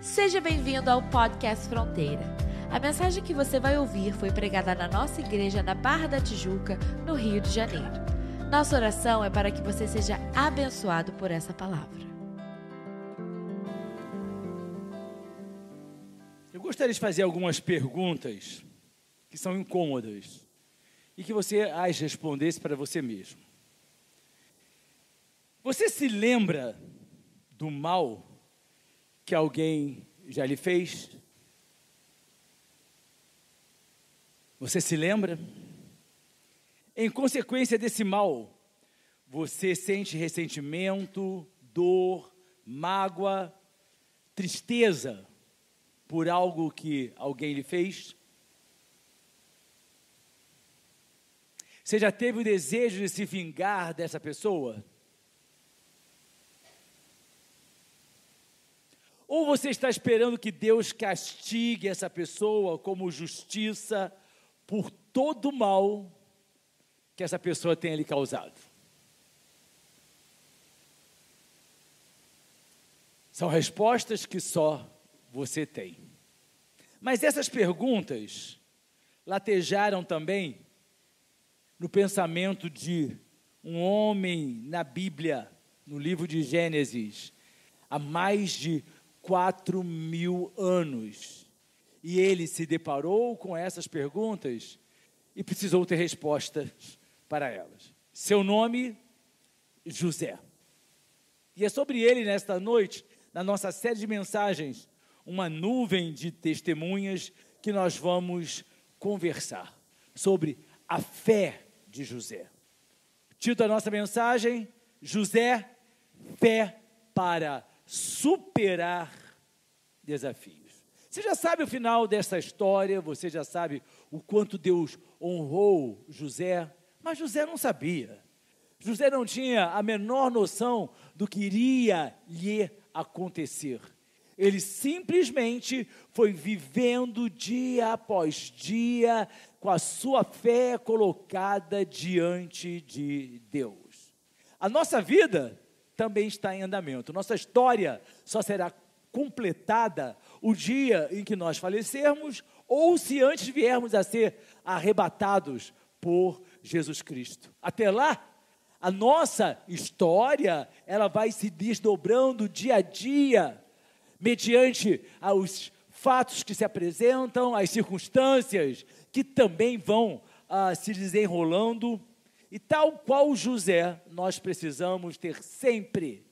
Seja bem-vindo ao Podcast Fronteira. A mensagem que você vai ouvir foi pregada na nossa igreja na Barra da Tijuca, no Rio de Janeiro. Nossa oração é para que você seja abençoado por essa palavra. Eu gostaria de fazer algumas perguntas que são incômodas e que você as respondesse para você mesmo. Você se lembra do mal que alguém já lhe fez? Você se lembra? Em consequência desse mal, você sente ressentimento, dor, mágoa, tristeza por algo que alguém lhe fez? Você já teve o desejo de se vingar dessa pessoa? Ou você está esperando que Deus castigue essa pessoa como justiça por todo o mal que essa pessoa tenha lhe causado? São respostas que só você tem. Mas essas perguntas latejaram também no pensamento de um homem na Bíblia, no livro de Gênesis, há mais de 4.000 anos. E ele se deparou com essas perguntas e precisou ter respostas para elas. Seu nome, José. E é sobre ele nesta noite, na nossa série de mensagens, uma nuvem de testemunhas que nós vamos conversar sobre a fé de José. O título da nossa mensagem, José, fé para superar desafios. Você já sabe o final dessa história, você já sabe o quanto Deus honrou José, mas José não sabia. José não tinha a menor noção do que iria lhe acontecer. Ele simplesmente foi vivendo dia após dia com a sua fé colocada diante de Deus. A nossa vida também está em andamento. Nossa história só será completada o dia em que nós falecermos ou se antes viermos a ser arrebatados por Jesus Cristo. Até lá, a nossa história, ela vai se desdobrando dia a dia, mediante os fatos que se apresentam, as circunstâncias que também vão se desenrolando. E tal qual José, nós precisamos ter sempre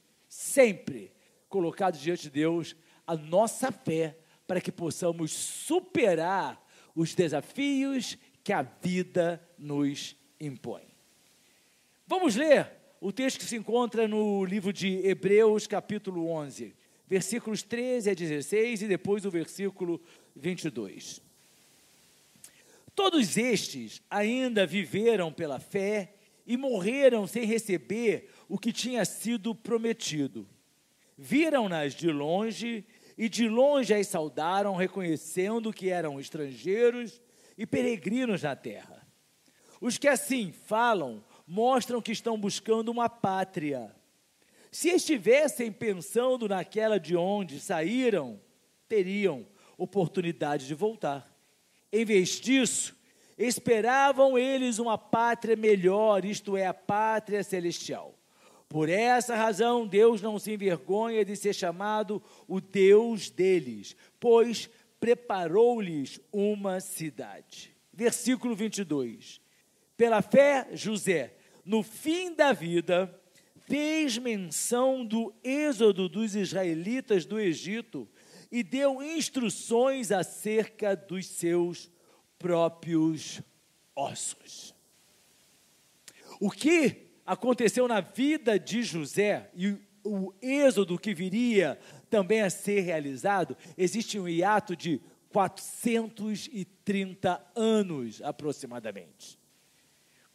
colocado diante de Deus a nossa fé para que possamos superar os desafios que a vida nos impõe. Vamos ler o texto que se encontra no livro de Hebreus, capítulo 11, versículos 13 a 16 e depois o versículo 22. Todos estes ainda viveram pela fé e morreram sem receber o que tinha sido prometido. Viram-nas de longe e de longe as saudaram, reconhecendo que eram estrangeiros e peregrinos na terra. Os que assim falam mostram que estão buscando uma pátria. Se estivessem pensando naquela de onde saíram, teriam oportunidade de voltar. Em vez disso, esperavam eles uma pátria melhor, isto é, a pátria celestial. Por essa razão, Deus não se envergonha de ser chamado o Deus deles, pois preparou-lhes uma cidade. Versículo 22. Pela fé, José, no fim da vida, fez menção do êxodo dos israelitas do Egito e deu instruções acerca dos seus próprios ossos. O que aconteceu na vida de José e o êxodo que viria também a ser realizado, existe um hiato de 430 anos aproximadamente.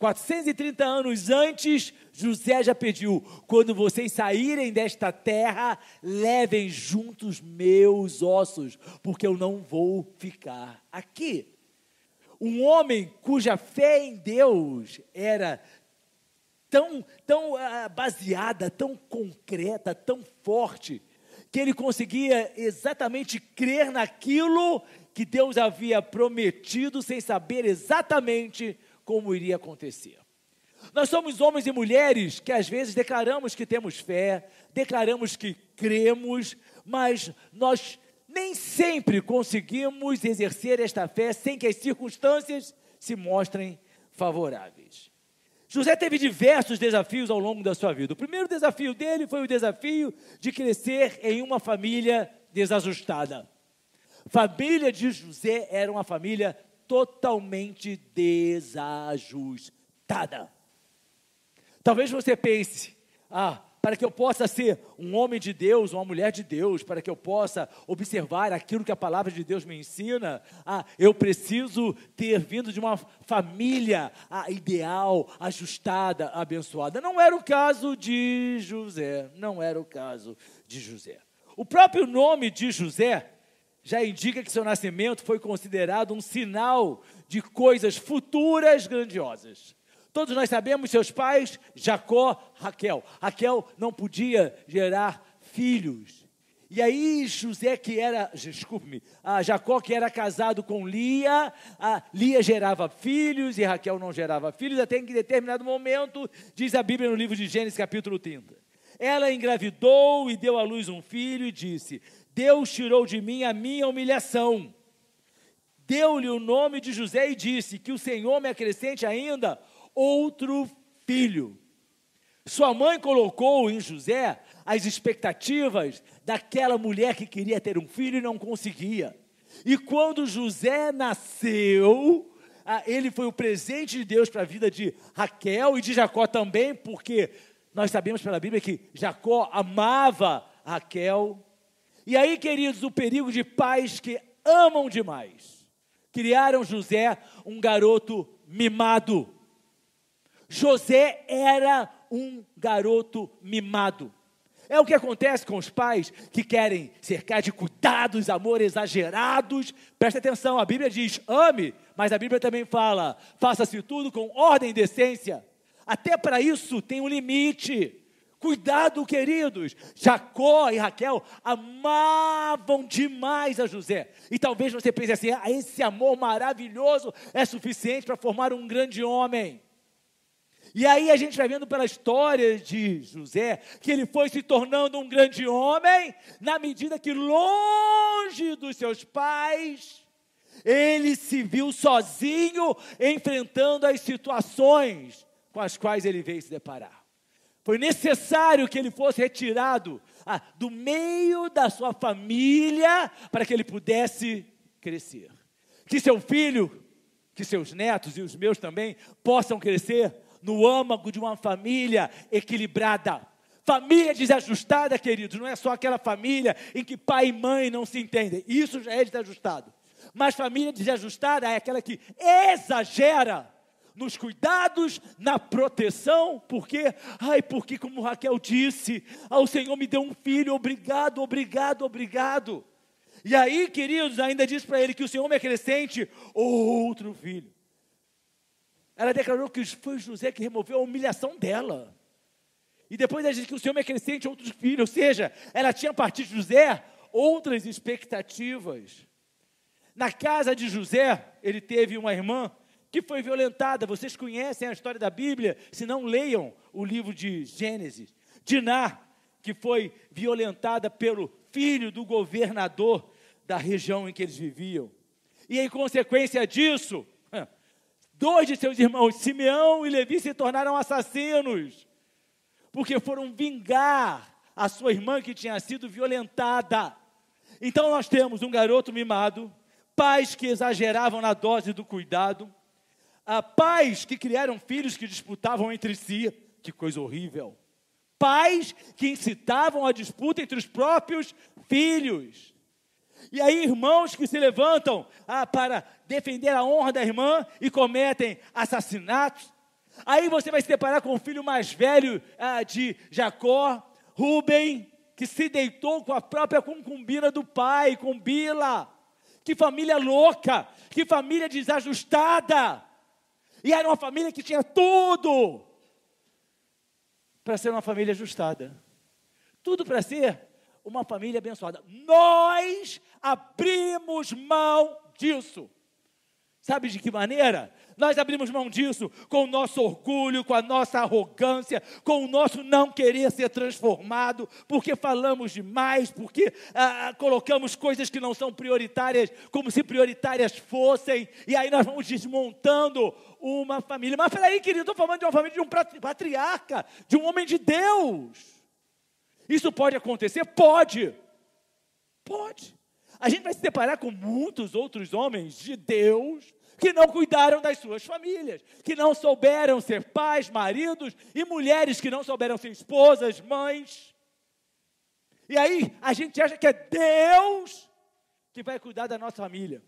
430 anos antes, José já pediu: quando vocês saírem desta terra, levem juntos meus ossos, porque eu não vou ficar aqui. Um homem cuja fé em Deus era tão baseada, tão concreta, tão forte, que ele conseguia exatamente crer naquilo que Deus havia prometido, sem saber exatamente como iria acontecer. Nós somos homens e mulheres que às vezes declaramos que temos fé, declaramos que cremos, mas nós nem sempre conseguimos exercer esta fé sem que as circunstâncias se mostrem favoráveis. José teve diversos desafios ao longo da sua vida. O primeiro desafio dele foi o desafio de crescer em uma família desajustada. A família de José era uma família totalmente desajustada. Talvez você pense, para que eu possa ser um homem de Deus, uma mulher de Deus, para que eu possa observar aquilo que a palavra de Deus me ensina, eu preciso ter vindo de uma família ideal, ajustada, abençoada. Não era o caso de José, não era o caso de José. O próprio nome de José já indica que seu nascimento foi considerado um sinal de coisas futuras grandiosas. Todos nós sabemos, seus pais, Jacó, Raquel. Raquel não podia gerar filhos. E aí Jacó que era casado com Lia, Lia gerava filhos e Raquel não gerava filhos, até que em determinado momento, diz a Bíblia no livro de Gênesis capítulo 30. Ela engravidou e deu à luz um filho e disse: Deus tirou de mim a minha humilhação. Deu-lhe o nome de José e disse: que o Senhor me acrescente ainda outro filho. Sua mãe colocou em José as expectativas daquela mulher que queria ter um filho e não conseguia. E quando José nasceu, ele foi o presente de Deus para a vida de Raquel e de Jacó também, porque nós sabemos pela Bíblia que Jacó amava Raquel. E aí, queridos, o perigo de pais que amam demais. Criaram José, um garoto mimado. José era um garoto mimado. É o que acontece com os pais que querem cercar de cuidados, amor exagerados. Presta atenção, a Bíblia diz, ame, mas a Bíblia também fala, faça-se tudo com ordem e decência. Até para isso tem um limite. Cuidado, queridos. Jacó e Raquel amavam demais a José. E talvez você pense assim, esse amor maravilhoso é suficiente para formar um grande homem. E aí a gente vai vendo pela história de José, que ele foi se tornando um grande homem, na medida que longe dos seus pais, ele se viu sozinho, enfrentando as situações com as quais ele veio se deparar. Foi necessário que ele fosse retirado do meio da sua família, para que ele pudesse crescer. Que seu filho, que seus netos e os meus também, possam crescer no âmago de uma família equilibrada. Família desajustada, queridos, não é só aquela família em que pai e mãe não se entendem. Isso já é desajustado. Mas família desajustada é aquela que exagera nos cuidados, na proteção. Por quê? Porque como Raquel disse, o Senhor me deu um filho, obrigado, obrigado, obrigado. E aí, queridos, ainda diz para ele que o Senhor me acrescente outro filho. Ela declarou que foi José que removeu a humilhação dela. E depois ela diz que o Senhor me acrescente outros filhos. Ou seja, ela tinha a partir de José outras expectativas. Na casa de José, ele teve uma irmã que foi violentada. Vocês conhecem a história da Bíblia? Se não, leiam o livro de Gênesis. Diná, que foi violentada pelo filho do governador da região em que eles viviam. E em consequência disso, 2 de seus irmãos, Simeão e Levi, se tornaram assassinos, porque foram vingar a sua irmã que tinha sido violentada. Então nós temos um garoto mimado, pais que exageravam na dose do cuidado, pais que criaram filhos que disputavam entre si, que coisa horrível. Pais que incitavam a disputa entre os próprios filhos. E aí irmãos que se levantam para defender a honra da irmã e cometem assassinatos. Aí você vai se deparar com o filho mais velho de Jacó, Rubem, que se deitou com a própria concubina do pai, com Bila. Que família louca, que família desajustada. E era uma família que tinha tudo para ser uma família ajustada. Tudo para ser uma família abençoada. Nós abrimos mão disso. Sabe de que maneira? Nós abrimos mão disso com o nosso orgulho, com a nossa arrogância, com o nosso não querer ser transformado, porque falamos demais, porque colocamos coisas que não são prioritárias, como se prioritárias fossem, e aí nós vamos desmontando uma família. Mas peraí, querido, estou falando de uma família de um patriarca, de um homem de Deus. Isso pode acontecer? Pode. Pode. A gente vai se deparar com muitos outros homens de Deus que não cuidaram das suas famílias, que não souberam ser pais, maridos, e mulheres que não souberam ser esposas, mães. E aí a gente acha que é Deus que vai cuidar da nossa família.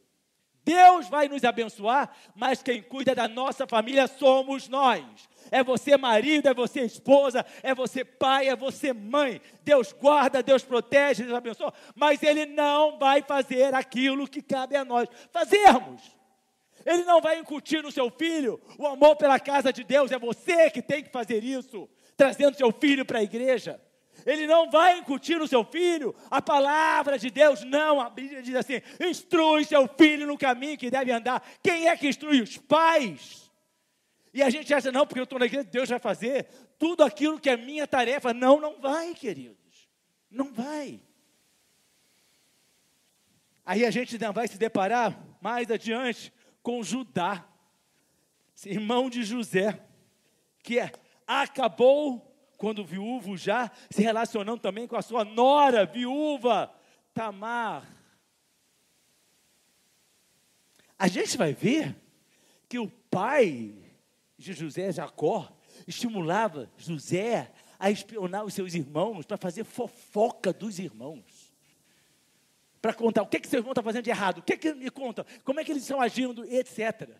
Deus vai nos abençoar, mas quem cuida da nossa família somos nós. É você marido, é você esposa, é você pai, é você mãe. Deus guarda, Deus protege, Deus abençoa, mas Ele não vai fazer aquilo que cabe a nós fazermos. Ele não vai incutir no seu filho o amor pela casa de Deus, é você que tem que fazer isso, trazendo seu filho para a igreja. Ele não vai incutir no seu filho a palavra de Deus, não. A Bíblia diz assim: instrui seu filho no caminho que deve andar. Quem é que instrui? Os pais. E a gente acha, não, porque eu estou na igreja, Deus vai fazer tudo aquilo que é minha tarefa. Não, não vai, queridos, não vai. Aí a gente ainda vai se deparar mais adiante com Judá, irmão de José, que acabou quando viúvo já, se relacionando também com a sua nora viúva, Tamar. A gente vai ver que o pai de José, Jacó, estimulava José a espionar os seus irmãos, para fazer fofoca dos irmãos. Para contar o que seu irmão está fazendo de errado, o que me conta, como é que eles estão agindo, etc.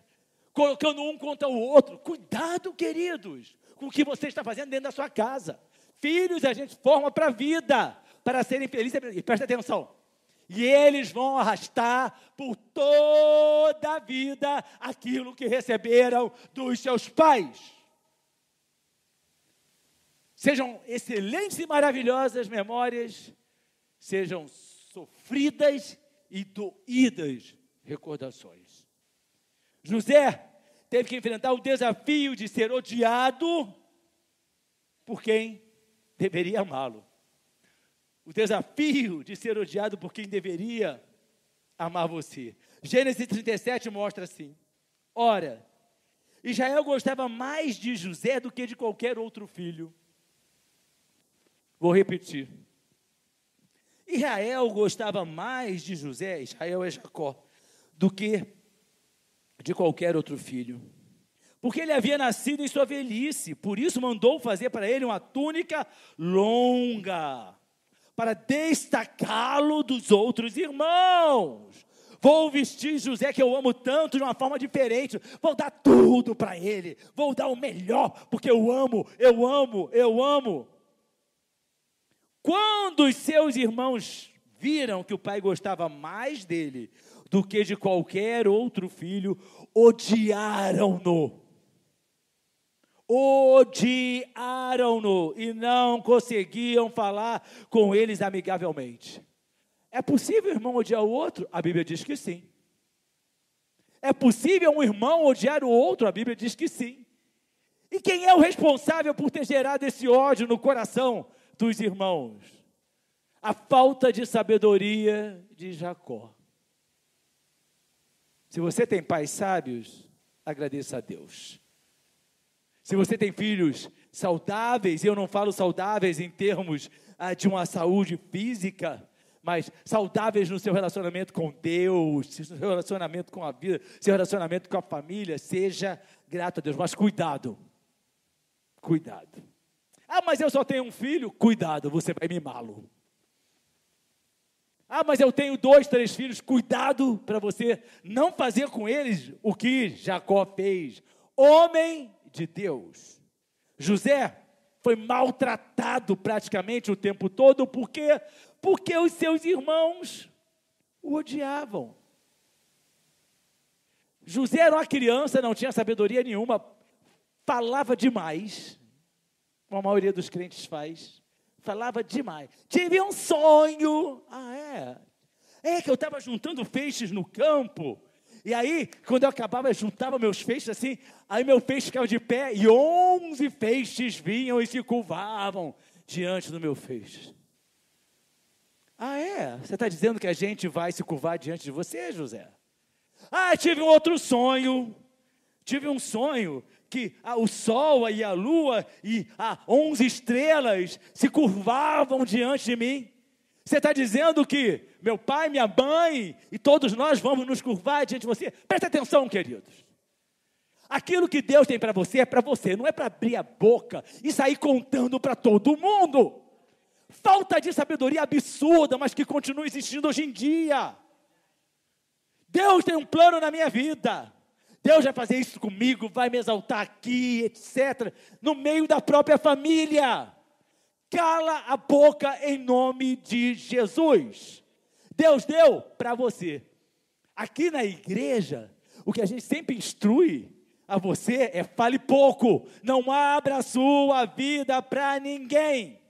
Colocando um contra o outro. Cuidado, queridos, com o que você está fazendo dentro da sua casa. Filhos a gente forma para a vida, para serem felizes. E presta atenção, e eles vão arrastar por toda a vida aquilo que receberam dos seus pais. Sejam excelentes e maravilhosas memórias, sejam sofridas e doídas recordações. José teve que enfrentar o desafio de ser odiado por quem deveria amá-lo. O desafio de ser odiado por quem deveria amar você. Gênesis 37 mostra assim: ora, Israel gostava mais de José do que de qualquer outro filho. Vou repetir. Israel gostava mais de José, Israel é Jacó, do que de qualquer outro filho, porque ele havia nascido em sua velhice. Por isso mandou fazer para ele uma túnica longa, para destacá-lo dos outros irmãos. Vou vestir José, que eu amo tanto, de uma forma diferente. Vou dar tudo para ele, vou dar o melhor, porque eu amo, eu amo, eu amo. Quando os seus irmãos viram que o pai gostava mais dele do que de qualquer outro filho, odiaram-no. Odiaram-no e não conseguiam falar com eles amigavelmente. É possível o irmão odiar o outro? A Bíblia diz que sim. É possível um irmão odiar o outro? A Bíblia diz que sim. E quem é o responsável por ter gerado esse ódio no coração dos irmãos? A falta de sabedoria de Jacó. Se você tem pais sábios, agradeça a Deus. Se você tem filhos saudáveis, eu não falo saudáveis em termos de uma saúde física, mas saudáveis no seu relacionamento com Deus, seu relacionamento com a vida, seu relacionamento com a família, seja grato a Deus. Mas cuidado, cuidado. Ah, mas eu só tenho um filho. Cuidado, você vai mimá-lo. Ah, mas eu tenho 2, 3 filhos. Cuidado para você não fazer com eles o que Jacó fez. Homem de Deus. José foi maltratado praticamente o tempo todo. Por quê? Porque os seus irmãos o odiavam. José era uma criança, não tinha sabedoria nenhuma, falava demais, como a maioria dos crentes faz, falava demais. Tive um sonho. É que eu estava juntando feixes no campo. E aí, quando eu acabava, eu juntava meus feixes assim, aí meu feixe ficava de pé e 11 feixes vinham e se curvavam diante do meu feixe. Você está dizendo que a gente vai se curvar diante de você, José? Tive um outro sonho. Tive um sonho que o sol e a lua e 11 estrelas se curvavam diante de mim. Você está dizendo que meu pai, minha mãe e todos nós vamos nos curvar diante de você? Presta atenção, queridos. Aquilo que Deus tem para você é para você, não é para abrir a boca e sair contando para todo mundo. Falta de sabedoria absurda, mas que continua existindo hoje em dia. Deus tem um plano na minha vida. Deus vai fazer isso comigo, vai me exaltar aqui, etc. No meio da própria família. Cala a boca em nome de Jesus. Deus deu para você. Aqui na igreja, o que a gente sempre instrui a você é fale pouco. Não abra a sua vida para ninguém.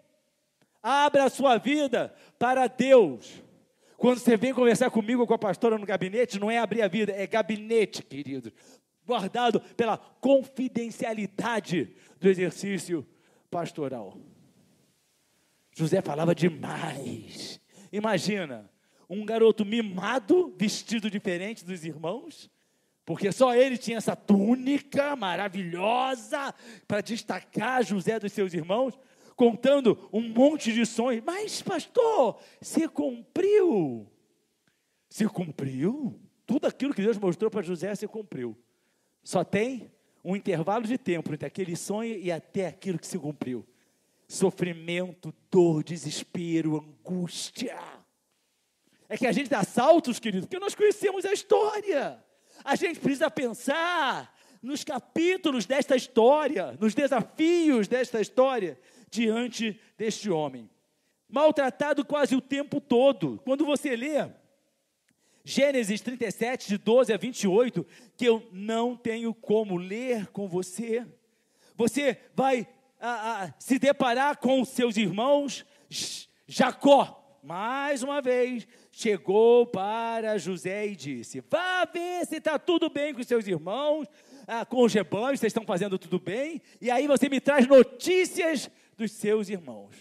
Abra a sua vida para Deus. Quando você vem conversar comigo, com a pastora no gabinete, não é abrir a vida, é gabinete, querido. Guardado pela confidencialidade do exercício pastoral. José falava demais. Imagina, um garoto mimado, vestido diferente dos irmãos, porque só ele tinha essa túnica maravilhosa para destacar José dos seus irmãos, contando um monte de sonhos. Mas, pastor, se cumpriu. Se cumpriu? Tudo aquilo que Deus mostrou para José se cumpriu. Só tem um intervalo de tempo entre aquele sonho e até aquilo que se cumpriu. Sofrimento, dor, desespero, angústia. É que a gente dá saltos, querido, porque nós conhecemos a história. A gente precisa pensar nos capítulos desta história, nos desafios desta história, diante deste homem. Maltratado quase o tempo todo. Quando você lê Gênesis 37, de 12 a 28, que eu não tenho como ler com você, você vai se deparar com os seus irmãos. Jacó, mais uma vez, chegou para José e disse: vá ver se está tudo bem com os seus irmãos, com os rebanhos, vocês estão fazendo tudo bem, e aí você me traz notícias dos seus irmãos.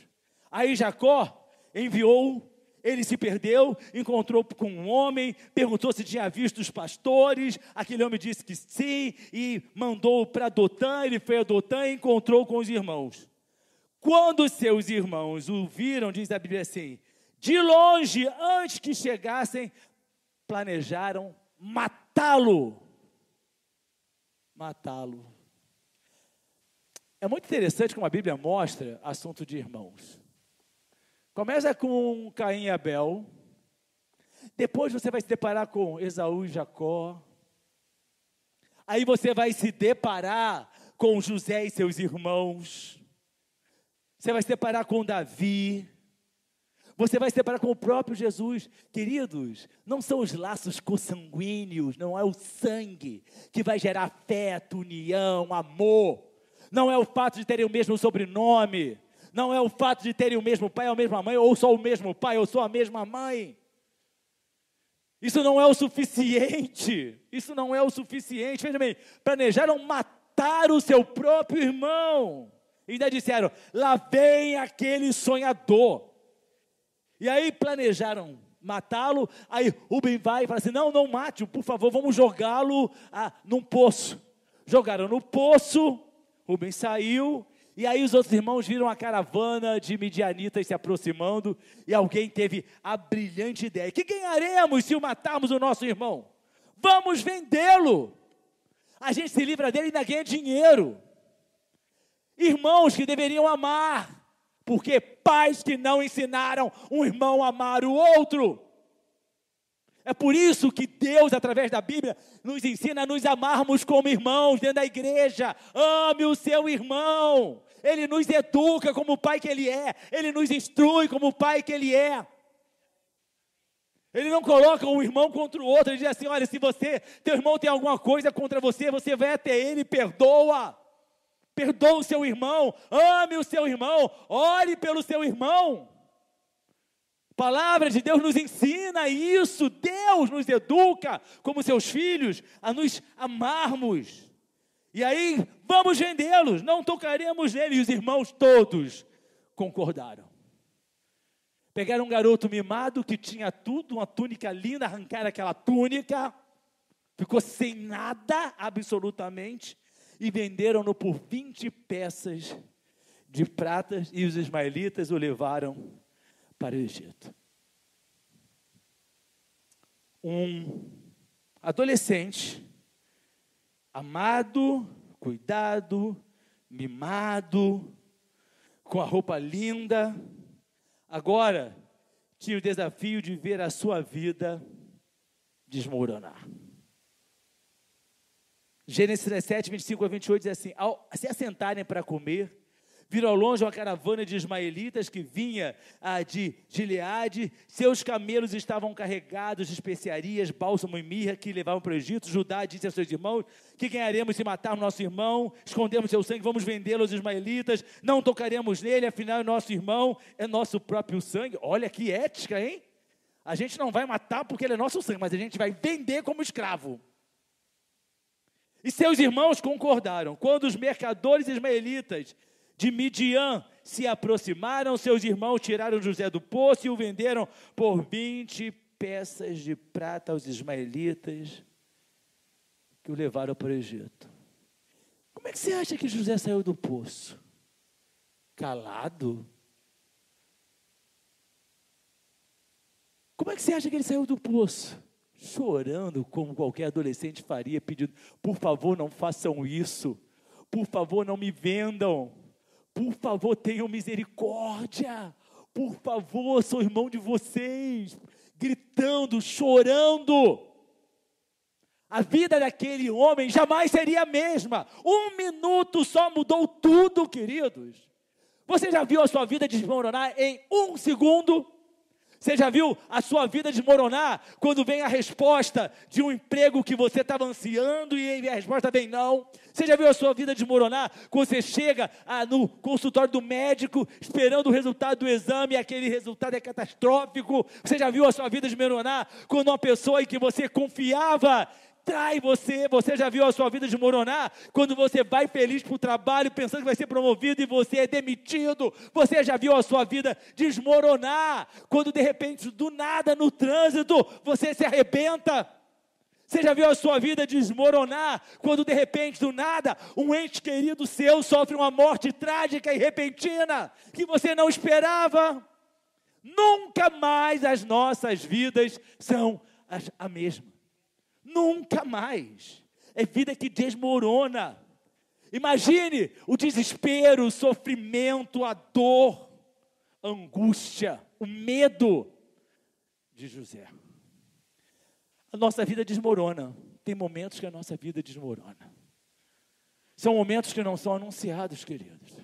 Aí Jacó enviou, ele se perdeu, encontrou com um homem, perguntou se tinha visto os pastores, aquele homem disse que sim, e mandou para Dotã, ele foi a Dotã e encontrou com os irmãos. Quando seus irmãos o viram, diz a Bíblia assim, de longe, antes que chegassem, planejaram matá-lo. É muito interessante como a Bíblia mostra assunto de irmãos. Começa com Caim e Abel. Depois você vai se deparar com Esaú e Jacó. Aí você vai se deparar com José e seus irmãos. Você vai se deparar com Davi. Você vai se deparar com o próprio Jesus. Queridos, não são os laços consanguíneos, não é o sangue que vai gerar afeto, união, amor. Não é o fato de terem o mesmo sobrenome. Não é o fato de terem o mesmo pai ou a mesma mãe, ou só o mesmo pai ou só a mesma mãe. Isso não é o suficiente. Isso não é o suficiente. Veja bem, planejaram matar o seu próprio irmão. E ainda disseram, lá vem aquele sonhador. E aí planejaram matá-lo. Aí Rubem vai e fala assim, não mate-o, por favor, vamos jogá-lo num poço. Jogaram no poço, Rubem saiu. E aí os outros irmãos viram a caravana de midianitas se aproximando, e alguém teve a brilhante ideia, que ganharemos se o matarmos o nosso irmão? Vamos vendê-lo, a gente se livra dele e ainda ganha dinheiro. Irmãos que deveriam amar, porque pais que não ensinaram um irmão a amar o outro. É por isso que Deus, através da Bíblia, nos ensina a nos amarmos como irmãos dentro da igreja. Ame o seu irmão. Ele nos educa como o pai que ele é. Ele nos instrui como o pai que ele é. Ele não coloca um irmão contra o outro. Ele diz assim, olha, se teu irmão tem alguma coisa contra você, você vai até ele e perdoa. perdoe o seu irmão, ame o seu irmão, ore pelo seu irmão. A palavra de Deus nos ensina isso, Deus nos educa como seus filhos a nos amarmos. E aí, vamos vendê-los, não tocaremos nele. E os irmãos todos concordaram. Pegaram um garoto mimado que tinha tudo, uma túnica linda, arrancaram aquela túnica, ficou sem nada, absolutamente, e venderam-no por 20 peças de prata, e os ismaelitas o levaram para o Egito. Um adolescente, amado, cuidado, mimado, com a roupa linda, agora tinha o desafio de ver a sua vida desmoronar. Gênesis 17, 25 a 28 diz assim: ao se assentarem para comer, viram ao longe uma caravana de ismaelitas que vinha de Gileade. Seus camelos estavam carregados de especiarias, bálsamo e mirra que levavam para o Egito. Judá disse a seus irmãos: que ganharemos se matarmos nosso irmão? Escondemos seu sangue, vamos vendê-lo aos ismaelitas, não tocaremos nele, afinal é nosso irmão, é nosso próprio sangue. Olha que ética, hein? A gente não vai matar porque ele é nosso sangue, mas a gente vai vender como escravo. E seus irmãos concordaram. Quando os mercadores ismaelitas de Midian se aproximaram, seus irmãos tiraram José do poço e o venderam por 20 peças de prata aos ismaelitas, que o levaram para o Egito. Como é que você acha que José saiu do poço? Calado? Como é que você acha que ele saiu do poço? Chorando, como qualquer adolescente faria, pedindo: por favor, não façam isso, por favor, não me vendam, por favor, tenham misericórdia, por favor, sou irmão de vocês, gritando, chorando. A vida daquele homem jamais seria a mesma. 1 minuto só mudou tudo, queridos. Você já viu a sua vida desmoronar em 1 segundo? Você já viu a sua vida desmoronar quando vem a resposta de um emprego que você estava ansiando e a resposta vem não? Você já viu a sua vida desmoronar quando você chega no consultório do médico esperando o resultado do exame e aquele resultado é catastrófico? Você já viu a sua vida desmoronar quando uma pessoa em que você confiava trai você? Você já viu a sua vida desmoronar quando você vai feliz para o trabalho pensando que vai ser promovido e você é demitido? Você já viu a sua vida desmoronar quando de repente do nada no trânsito você se arrebenta? Você já viu a sua vida desmoronar quando de repente do nada um ente querido seu sofre uma morte trágica e repentina que você não esperava? Nunca mais as nossas vidas são a mesma. Nunca mais. É vida que desmorona. Imagine o desespero, o sofrimento, a dor, a angústia, o medo de José. A nossa vida desmorona. Tem momentos que a nossa vida desmorona. São momentos que não são anunciados, queridos.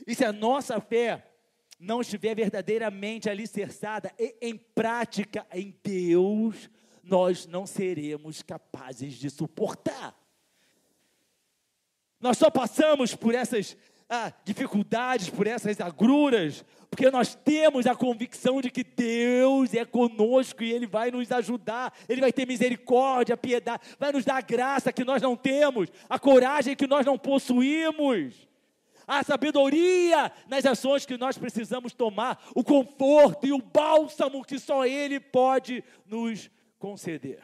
E se a nossa fé não estiver verdadeiramente alicerçada e em prática em Deus, nós não seremos capazes de suportar. Nós só passamos por essas dificuldades, por essas agruras, porque nós temos a convicção de que Deus é conosco e Ele vai nos ajudar, Ele vai ter misericórdia, piedade, vai nos dar a graça que nós não temos, a coragem que nós não possuímos, a sabedoria nas ações que nós precisamos tomar, o conforto e o bálsamo que só Ele pode nos conceder.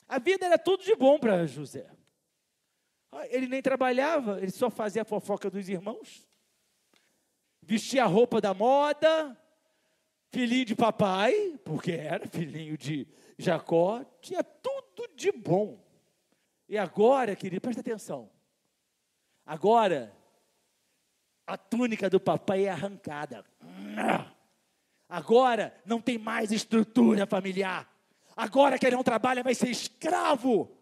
A vida era tudo de bom para José. Ele nem trabalhava, ele só fazia a fofoca dos irmãos, vestia a roupa da moda, filhinho de papai, porque era filhinho de Jacó, tinha tudo de bom. E agora, querido, presta atenção, agora a túnica do papai é arrancada. Agora não tem mais estrutura familiar. Agora quem não trabalha vai ser escravo.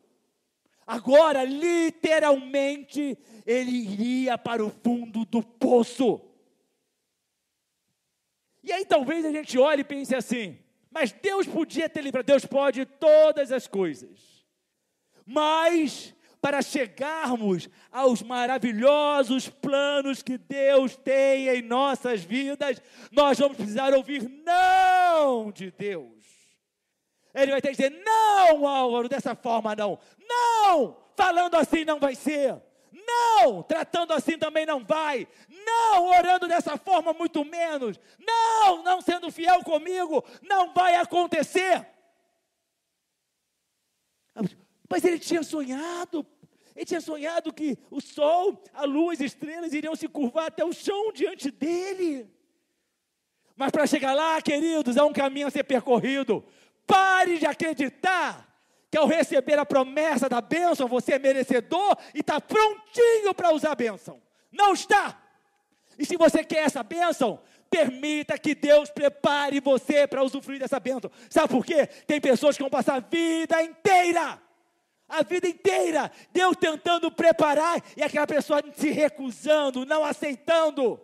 Agora, literalmente, ele iria para o fundo do poço. E aí talvez a gente olhe e pense assim: mas Deus podia ter livrado. Deus pode todas as coisas. Mas para chegarmos aos maravilhosos planos que Deus tem em nossas vidas, nós vamos precisar ouvir não de Deus. Ele vai ter que dizer, não, Álvaro, dessa forma não. Não, falando assim não vai ser. Não, tratando assim também não vai. Não, orando dessa forma muito menos. Não, não sendo fiel comigo, não vai acontecer. Mas ele tinha sonhado que o sol, a lua, as estrelas iriam se curvar até o chão diante dele. Mas para chegar lá, queridos, há um caminho a ser percorrido. Pare de acreditar que ao receber a promessa da bênção, você é merecedor e está prontinho para usar a bênção. Não está. E se você quer essa bênção, permita que Deus prepare você para usufruir dessa bênção. Sabe por quê? Tem pessoas que vão passar a vida inteira, Deus tentando preparar, e aquela pessoa se recusando, não aceitando.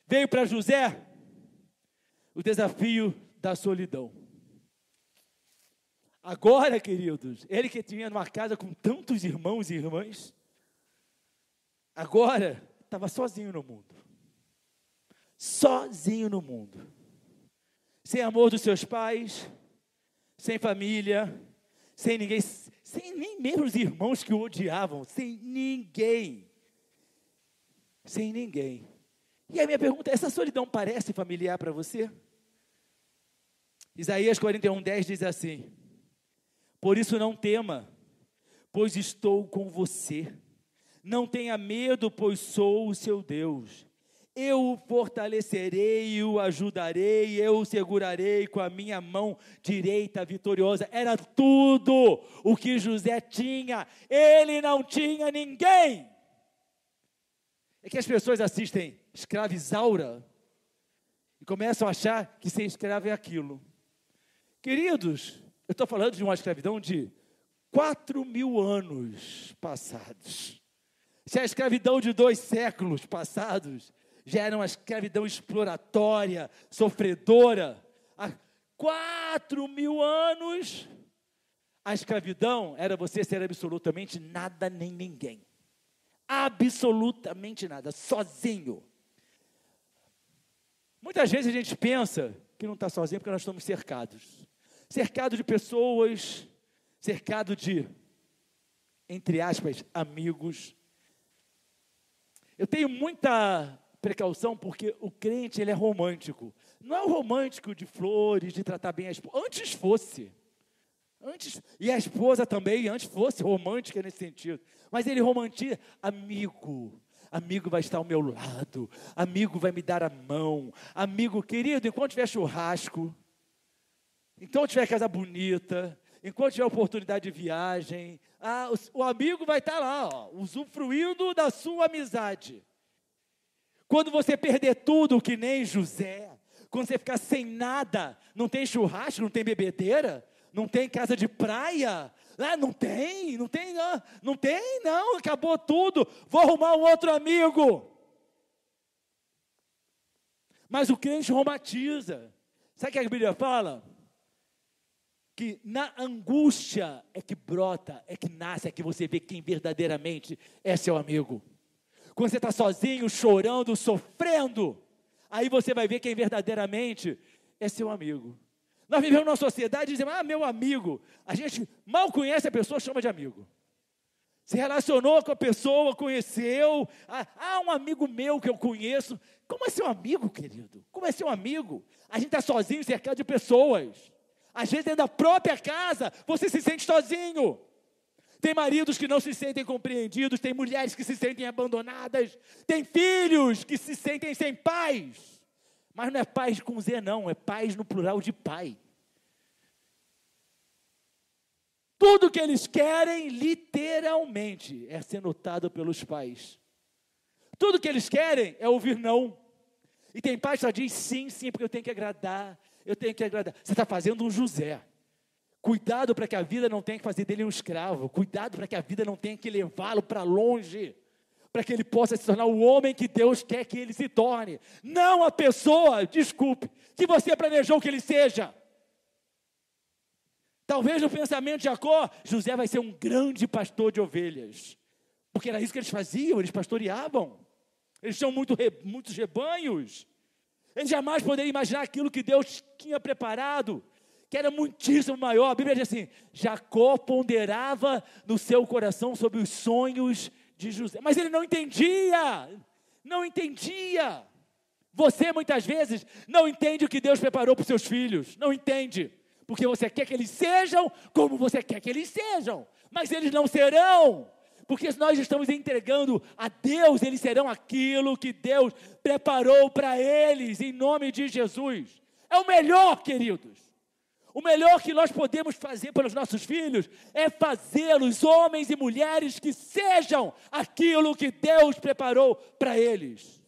Veio para José o desafio da solidão. Agora, queridos, ele que tinha numa casa com tantos irmãos e irmãs, agora estava sozinho no mundo. Sozinho no mundo. Sem amor dos seus pais, sem família, sem ninguém, sem nem mesmo os irmãos que o odiavam, sem ninguém. Sem ninguém. E a minha pergunta é, essa solidão parece familiar para você? Isaías 41:10 diz assim: por isso não tema, pois estou com você. Não tenha medo, pois sou o seu Deus. Eu o fortalecerei, o ajudarei, eu o segurarei com a minha mão direita vitoriosa. Era tudo o que José tinha. Ele não tinha ninguém. É que as pessoas assistem Escrava Isaura e começam a achar que ser escravo é aquilo. Queridos, eu estou falando de uma escravidão de 4.000 anos passados. Se a escravidão de 2 séculos passados já era uma escravidão exploratória, sofredora, há 4.000 anos, a escravidão era você ser absolutamente nada nem ninguém. Absolutamente nada, sozinho. Muitas vezes a gente pensa que não está sozinho porque nós estamos cercados. Cercado de pessoas, cercado de, entre aspas, amigos. Eu tenho muita precaução porque o crente, ele é romântico. Não é o romântico de flores, de tratar bem a esposa. Antes fosse. E a esposa também, antes fosse romântica nesse sentido. Mas ele romantiza, amigo vai estar ao meu lado, amigo vai me dar a mão, amigo, querido, enquanto tiver churrasco, enquanto tiver casa bonita, enquanto tiver oportunidade de viagem, o amigo vai estar lá, usufruindo da sua amizade. Quando você perder tudo, que nem José, quando você ficar sem nada, não tem churrasco, não tem bebedeira, não tem casa de praia, não, acabou tudo, vou arrumar um outro amigo. Mas o crente romantiza. Sabe o que a Bíblia fala? Que na angústia é que brota, é que nasce, é que você vê quem verdadeiramente é seu amigo. Quando você está sozinho, chorando, sofrendo, aí você vai ver quem verdadeiramente é seu amigo. Nós vivemos numa sociedade e dizemos, meu amigo. A gente mal conhece a pessoa, chama de amigo. Se relacionou com a pessoa, conheceu. Um amigo meu que eu conheço. Como é seu amigo, querido? Como é seu amigo? A gente está sozinho, cercado de pessoas. Às vezes dentro da própria casa, você se sente sozinho. Tem maridos que não se sentem compreendidos, tem mulheres que se sentem abandonadas, tem filhos que se sentem sem pais. Mas não é paz com Z não, é paz no plural de pai. Tudo que eles querem, literalmente, é ser notado pelos pais. Tudo que eles querem é ouvir não. E tem pai que só diz sim, porque eu tenho que agradar. Você está fazendo um José. Cuidado para que a vida não tenha que fazer dele um escravo. Cuidado para que a vida não tenha que levá-lo para longe. Para que ele possa se tornar o homem que Deus quer que ele se torne. Não a pessoa, desculpe, que você planejou que ele seja. Talvez no pensamento de Jacó, José vai ser um grande pastor de ovelhas. Porque era isso que eles faziam, eles pastoreavam. Eles tinham muitos rebanhos. Eles jamais poderiam imaginar aquilo que Deus tinha preparado, que era muitíssimo maior. A Bíblia diz assim, Jacó ponderava no seu coração sobre os sonhos de José. Mas ele não entendia. Você muitas vezes não entende o que Deus preparou para os seus filhos. Não entende. Porque você quer que eles sejam como você quer que eles sejam. Mas eles não serão. Porque se nós estamos entregando a Deus, eles serão aquilo que Deus preparou para eles, em nome de Jesus. É o melhor, queridos. O melhor que nós podemos fazer pelos nossos filhos é fazê-los homens e mulheres que sejam aquilo que Deus preparou para eles.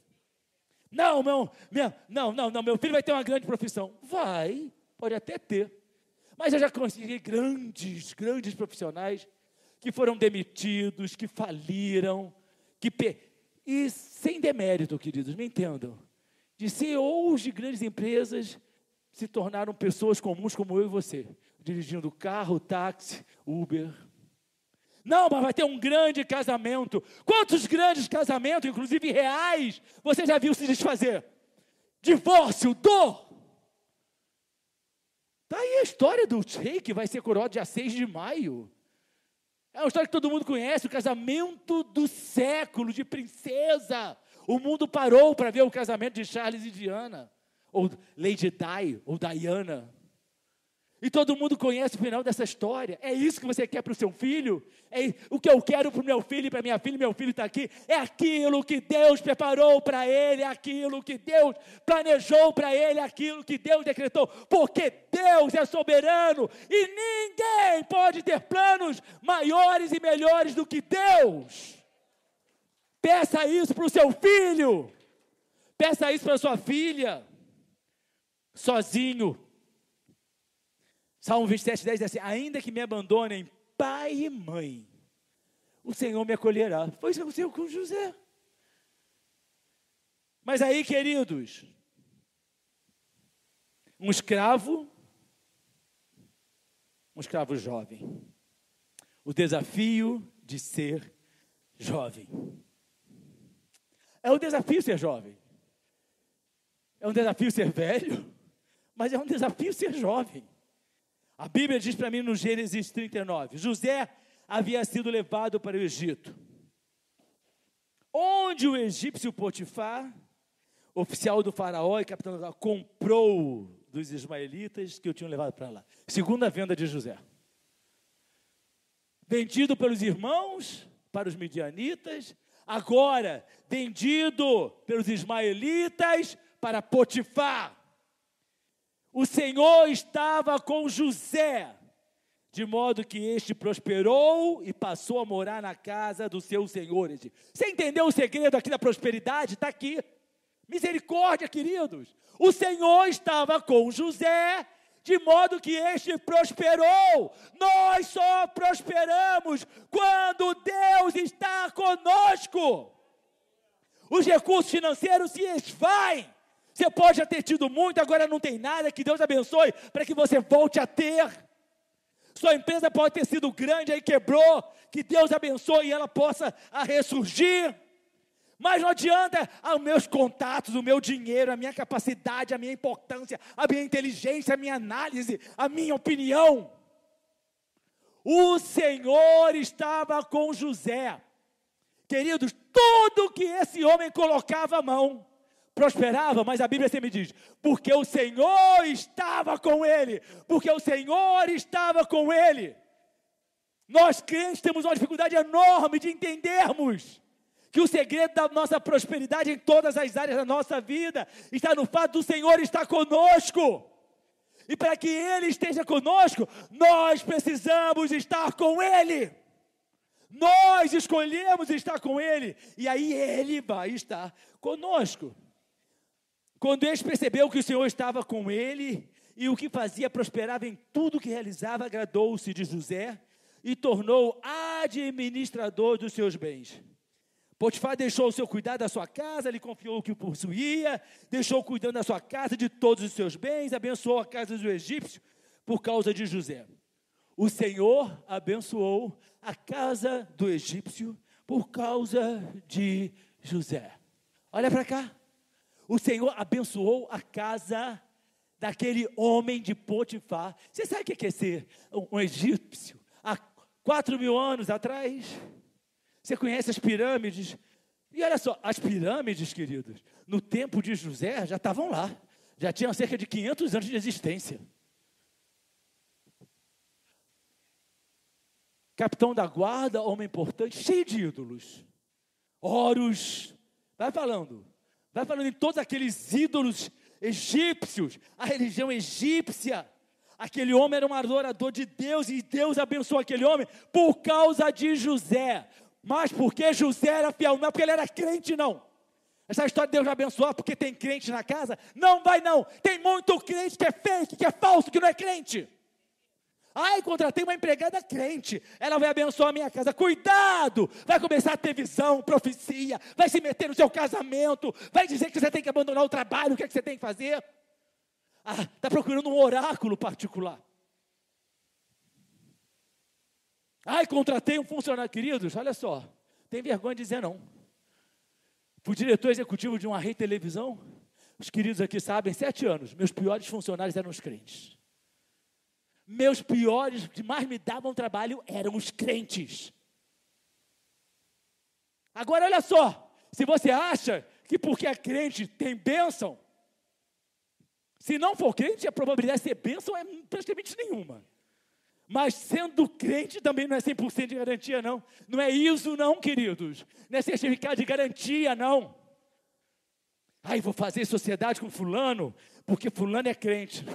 Não, meu filho vai ter uma grande profissão. Vai, pode até ter. Mas eu já consegui grandes profissionais que foram demitidos, que faliram, e sem demérito, queridos, me entendam, de CEOs de grandes empresas se tornaram pessoas comuns como eu e você, dirigindo carro, táxi, Uber. Não, mas vai ter um grande casamento. Quantos grandes casamentos, inclusive reais, você já viu se desfazer? Divórcio, dor. Está aí a história do rei que vai ser coroado dia 6 de maio. É uma história que todo mundo conhece, o casamento do século, de princesa. O mundo parou para ver o casamento de Charles e Diana, ou Lady Di, ou Diana. E todo mundo conhece o final dessa história. É isso que você quer para o seu filho? O que eu quero para o meu filho e para a minha filha, meu filho está aqui, é aquilo que Deus preparou para ele, é aquilo que Deus planejou para ele, é aquilo que Deus decretou, porque Deus é soberano e ninguém pode ter planos maiores e melhores do que Deus. Peça isso para o seu filho, peça isso para a sua filha, sozinho. Salmo 27:10 diz assim, ainda que me abandonem pai e mãe, o Senhor me acolherá. Foi isso que aconteceu com José. Mas aí, queridos, um escravo jovem. O desafio de ser jovem. É um desafio ser jovem. É um desafio ser velho, mas é um desafio ser jovem. A Bíblia diz para mim no Gênesis 39, José havia sido levado para o Egito, onde o egípcio Potifar, oficial do faraó e capitão do faraó, comprou dos ismaelitas que o tinham levado para lá. Segunda venda de José. Vendido pelos irmãos para os midianitas, agora vendido pelos ismaelitas para Potifar. O Senhor estava com José, de modo que este prosperou e passou a morar na casa dos seus senhores. Você entendeu o segredo aqui da prosperidade? Está aqui. Misericórdia, queridos. O Senhor estava com José, de modo que este prosperou. Nós só prosperamos quando Deus está conosco. Os recursos financeiros se esvaem. Você pode já ter tido muito, agora não tem nada, que Deus abençoe para que você volte a ter. Sua empresa pode ter sido grande, aí quebrou, que Deus abençoe e ela possa ressurgir. Mas não adianta os meus contatos, o meu dinheiro, a minha capacidade, a minha importância, a minha inteligência, a minha análise, a minha opinião. O Senhor estava com José. Queridos, tudo que esse homem colocava a mão, prosperava, mas a Bíblia sempre diz, porque o Senhor estava com ele, porque o Senhor estava com ele. Nós crentes temos uma dificuldade enorme de entendermos que o segredo da nossa prosperidade em todas as áreas da nossa vida está no fato do Senhor estar conosco. E para que Ele esteja conosco, nós precisamos estar com Ele. Nós escolhemos estar com Ele, e aí Ele vai estar conosco. Quando este percebeu que o Senhor estava com ele, e o que fazia prosperava em tudo que realizava, agradou-se de José, e tornou administrador dos seus bens. Potifar deixou o seu cuidado da sua casa, lhe confiou o que o possuía, deixou cuidando da sua casa, de todos os seus bens, abençoou a casa do egípcio, por causa de José. o Senhor abençoou a casa do egípcio por causa de José. Olha para cá. O Senhor abençoou a casa daquele homem de Potifar. Você sabe o que é ser um egípcio? Há 4.000 anos atrás, você conhece as pirâmides? E olha só, as pirâmides, queridos, no tempo de José já estavam lá. Já tinham cerca de 500 anos de existência. Capitão da guarda, homem importante, cheio de ídolos. Horus, vai falando em todos aqueles ídolos egípcios, a religião egípcia. Aquele homem era um adorador de Deus e Deus abençoou aquele homem por causa de José. Mas porque José era fiel, não é porque ele era crente, não. Essa história de Deus vai abençoar porque tem crente na casa? Não vai não. Tem muito crente que é fake, que é falso, que não é crente. Ai, contratei uma empregada crente, ela vai abençoar a minha casa. Cuidado, vai começar a ter visão, profecia, vai se meter no seu casamento, vai dizer que você tem que abandonar o trabalho, o que é que você tem que fazer? Está procurando um oráculo particular. Ai, contratei um funcionário. Queridos, olha só, tem vergonha de dizer não. Para o diretor executivo de uma rede de televisão, os queridos aqui sabem, 7 anos, meus piores funcionários eram os crentes. Meus piores, que mais me davam trabalho, eram os crentes. Agora, olha só, se você acha que porque é crente tem bênção, se não for crente, a probabilidade de ser bênção é praticamente nenhuma. Mas sendo crente também não é 100% de garantia, não. Não é isso não, queridos. Não é certificado de garantia, não. Ai, vou fazer sociedade com fulano, porque fulano é crente.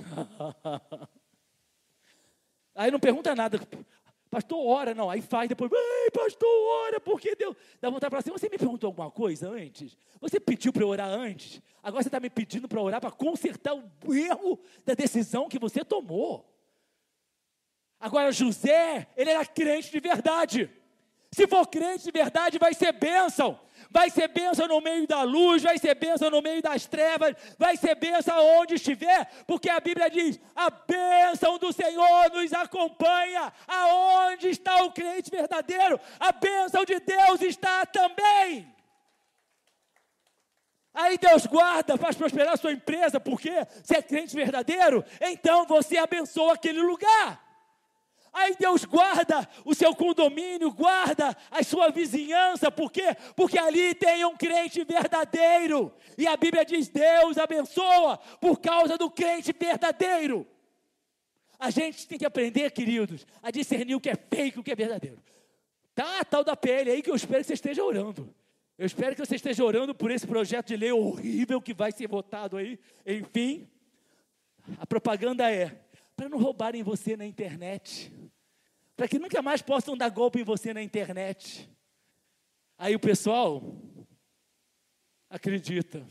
Aí não pergunta nada. Pastor, ora, não. Aí faz depois. Ei, pastor, ora, porque Deus... Dá vontade para você me perguntou alguma coisa antes? Você pediu para eu orar antes? Agora você está me pedindo para orar para consertar o erro da decisão que você tomou. Agora, José, ele era crente de verdade. Se for crente de verdade, vai ser bênção. Vai ser bênção no meio da luz, vai ser bênção no meio das trevas, vai ser bênção aonde estiver, porque a Bíblia diz, a bênção do Senhor nos acompanha. Aonde está o crente verdadeiro, a bênção de Deus está também. Aí Deus guarda, faz prosperar a sua empresa, porque se é crente verdadeiro, então você abençoa aquele lugar. Aí Deus guarda o seu condomínio, guarda a sua vizinhança, por quê? Porque ali tem um crente verdadeiro, e a Bíblia diz, Deus abençoa por causa do crente verdadeiro. A gente tem que aprender, queridos, a discernir o que é fake e o que é verdadeiro. Tá a tal da PL aí que eu espero que você esteja orando. Eu espero que você esteja orando por esse projeto de lei horrível que vai ser votado aí. Enfim, a propaganda é para não roubarem você na internet, para que nunca mais possam dar golpe em você na internet. Aí o pessoal acredita.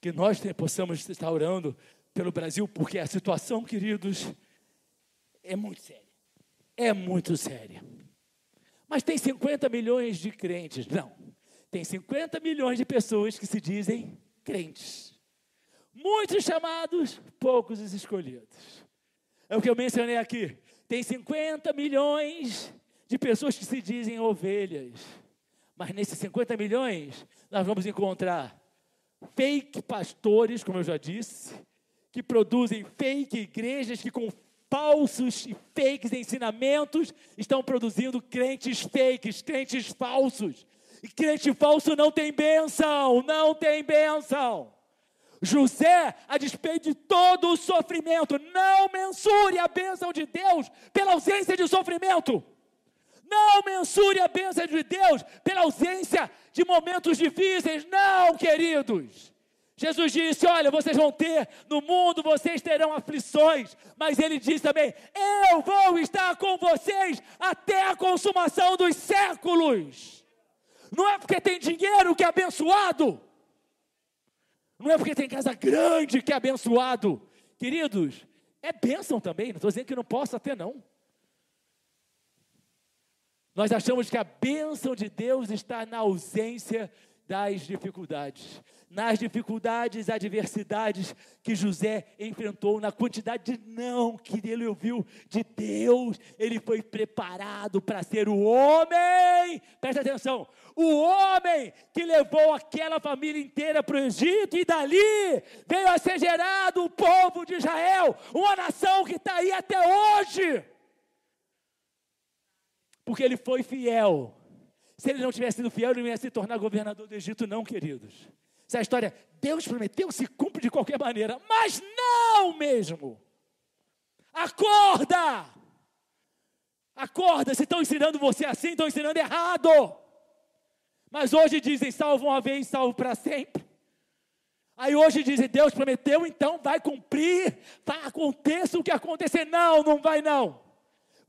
Que nós possamos estar orando pelo Brasil, porque a situação, queridos, é muito séria. É muito séria. Mas tem 50 milhões de crentes. Não. Tem 50 milhões de pessoas que se dizem crentes. Muitos chamados, poucos os escolhidos. É o que eu mencionei aqui. Tem 50 milhões de pessoas que se dizem ovelhas. Mas nesses 50 milhões, nós vamos encontrar fake pastores, como eu já disse, que produzem fake igrejas que com falsos e fakes ensinamentos estão produzindo crentes fakes, crentes falsos. E crente falso não tem bênção, não tem bênção. José, a despeito de todo o sofrimento, não mensure a bênção de Deus pela ausência de sofrimento. Não mensure a bênção de Deus pela ausência de momentos difíceis. Não, queridos. Jesus disse, olha, vocês vão ter, no mundo vocês terão aflições, mas ele disse também, eu vou estar com vocês até a consumação dos séculos. Não é porque tem dinheiro que é abençoado. Não é porque tem casa grande que é abençoado. Queridos, é bênção também, não estou dizendo que não possa ter, não. Nós achamos que a bênção de Deus está na ausência das dificuldades, nas dificuldades, adversidades que José enfrentou, na quantidade de não que ele ouviu de Deus, ele foi preparado para ser o homem, presta atenção, o homem que levou aquela família inteira para o Egito, e dali veio a ser gerado o povo de Israel, uma nação que está aí até hoje, porque ele foi fiel. Se ele não tivesse sido fiel, ele não ia se tornar governador do Egito, não, queridos. Essa história, Deus prometeu, se cumpre de qualquer maneira, mas não mesmo. Acorda! Acorda, se estão ensinando você assim, estão ensinando errado. Mas hoje dizem, salvo uma vez, salvo para sempre. Aí hoje dizem, Deus prometeu, então vai cumprir, vai aconteça o que acontecer. Não, não vai não.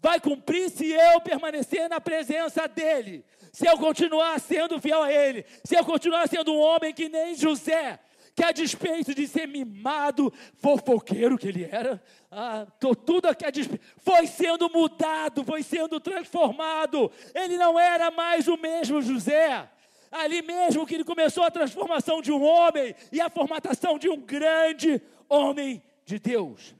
Vai cumprir se eu permanecer na presença dEle, se eu continuar sendo fiel a Ele, se eu continuar sendo um homem que nem José, que a despeito de ser mimado, fofoqueiro que ele era, tudo aqui a despeito, foi sendo mudado, foi sendo transformado, ele não era mais o mesmo José, ali mesmo que ele começou a transformação de um homem, e a formatação de um grande homem de Deus.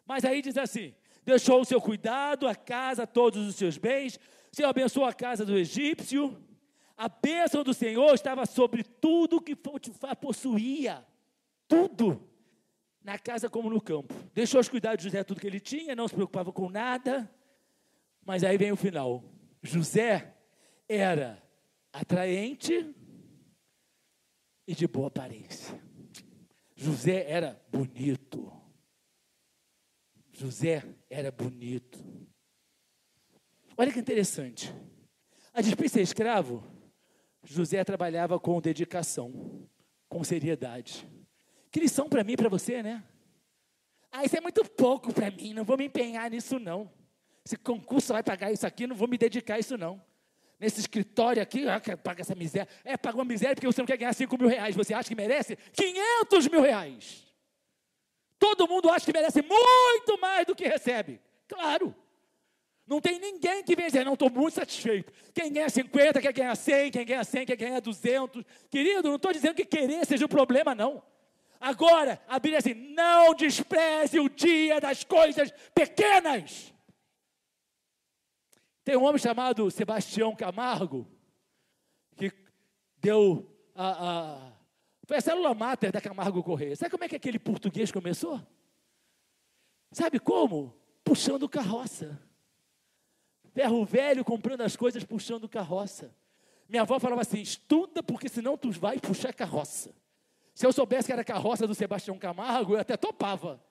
Mas aí diz assim, deixou o seu cuidado, a casa, todos os seus bens, o Senhor abençoou a casa do egípcio, a bênção do Senhor estava sobre tudo que Potifar possuía, tudo, na casa como no campo. Deixou os cuidados de José tudo que ele tinha, não se preocupava com nada, mas aí vem o final. José era atraente e de boa aparência. José era bonito. José era bonito. Olha que interessante. A despeito de ser escravo, José trabalhava com dedicação, com seriedade. Que lição para mim e para você, né? Isso é muito pouco para mim, não vou me empenhar nisso não. Esse concurso vai pagar isso aqui, não vou me dedicar a isso não. Nesse escritório aqui, paga essa miséria. Paga uma miséria porque você não quer ganhar 5 mil reais. Você acha que merece 500 mil reais. Todo mundo acha que merece muito mais do que recebe. Claro. Não tem ninguém que venha dizer, não, estou muito satisfeito. Quem ganha 50 quer ganhar 100, quem ganha 100 quer ganhar 200. Querido, não estou dizendo que querer seja o problema, não. Agora, a Bíblia diz assim, não despreze o dia das coisas pequenas. Tem um homem chamado Sebastião Camargo, que deu foi a célula máter da Camargo Correia. Sabe como é que aquele português começou? Sabe como? Puxando carroça. Ferro velho comprando as coisas, puxando carroça. Minha avó falava assim, estuda porque senão tu vai puxar carroça. Se eu soubesse que era a carroça do Sebastião Camargo, eu até topava.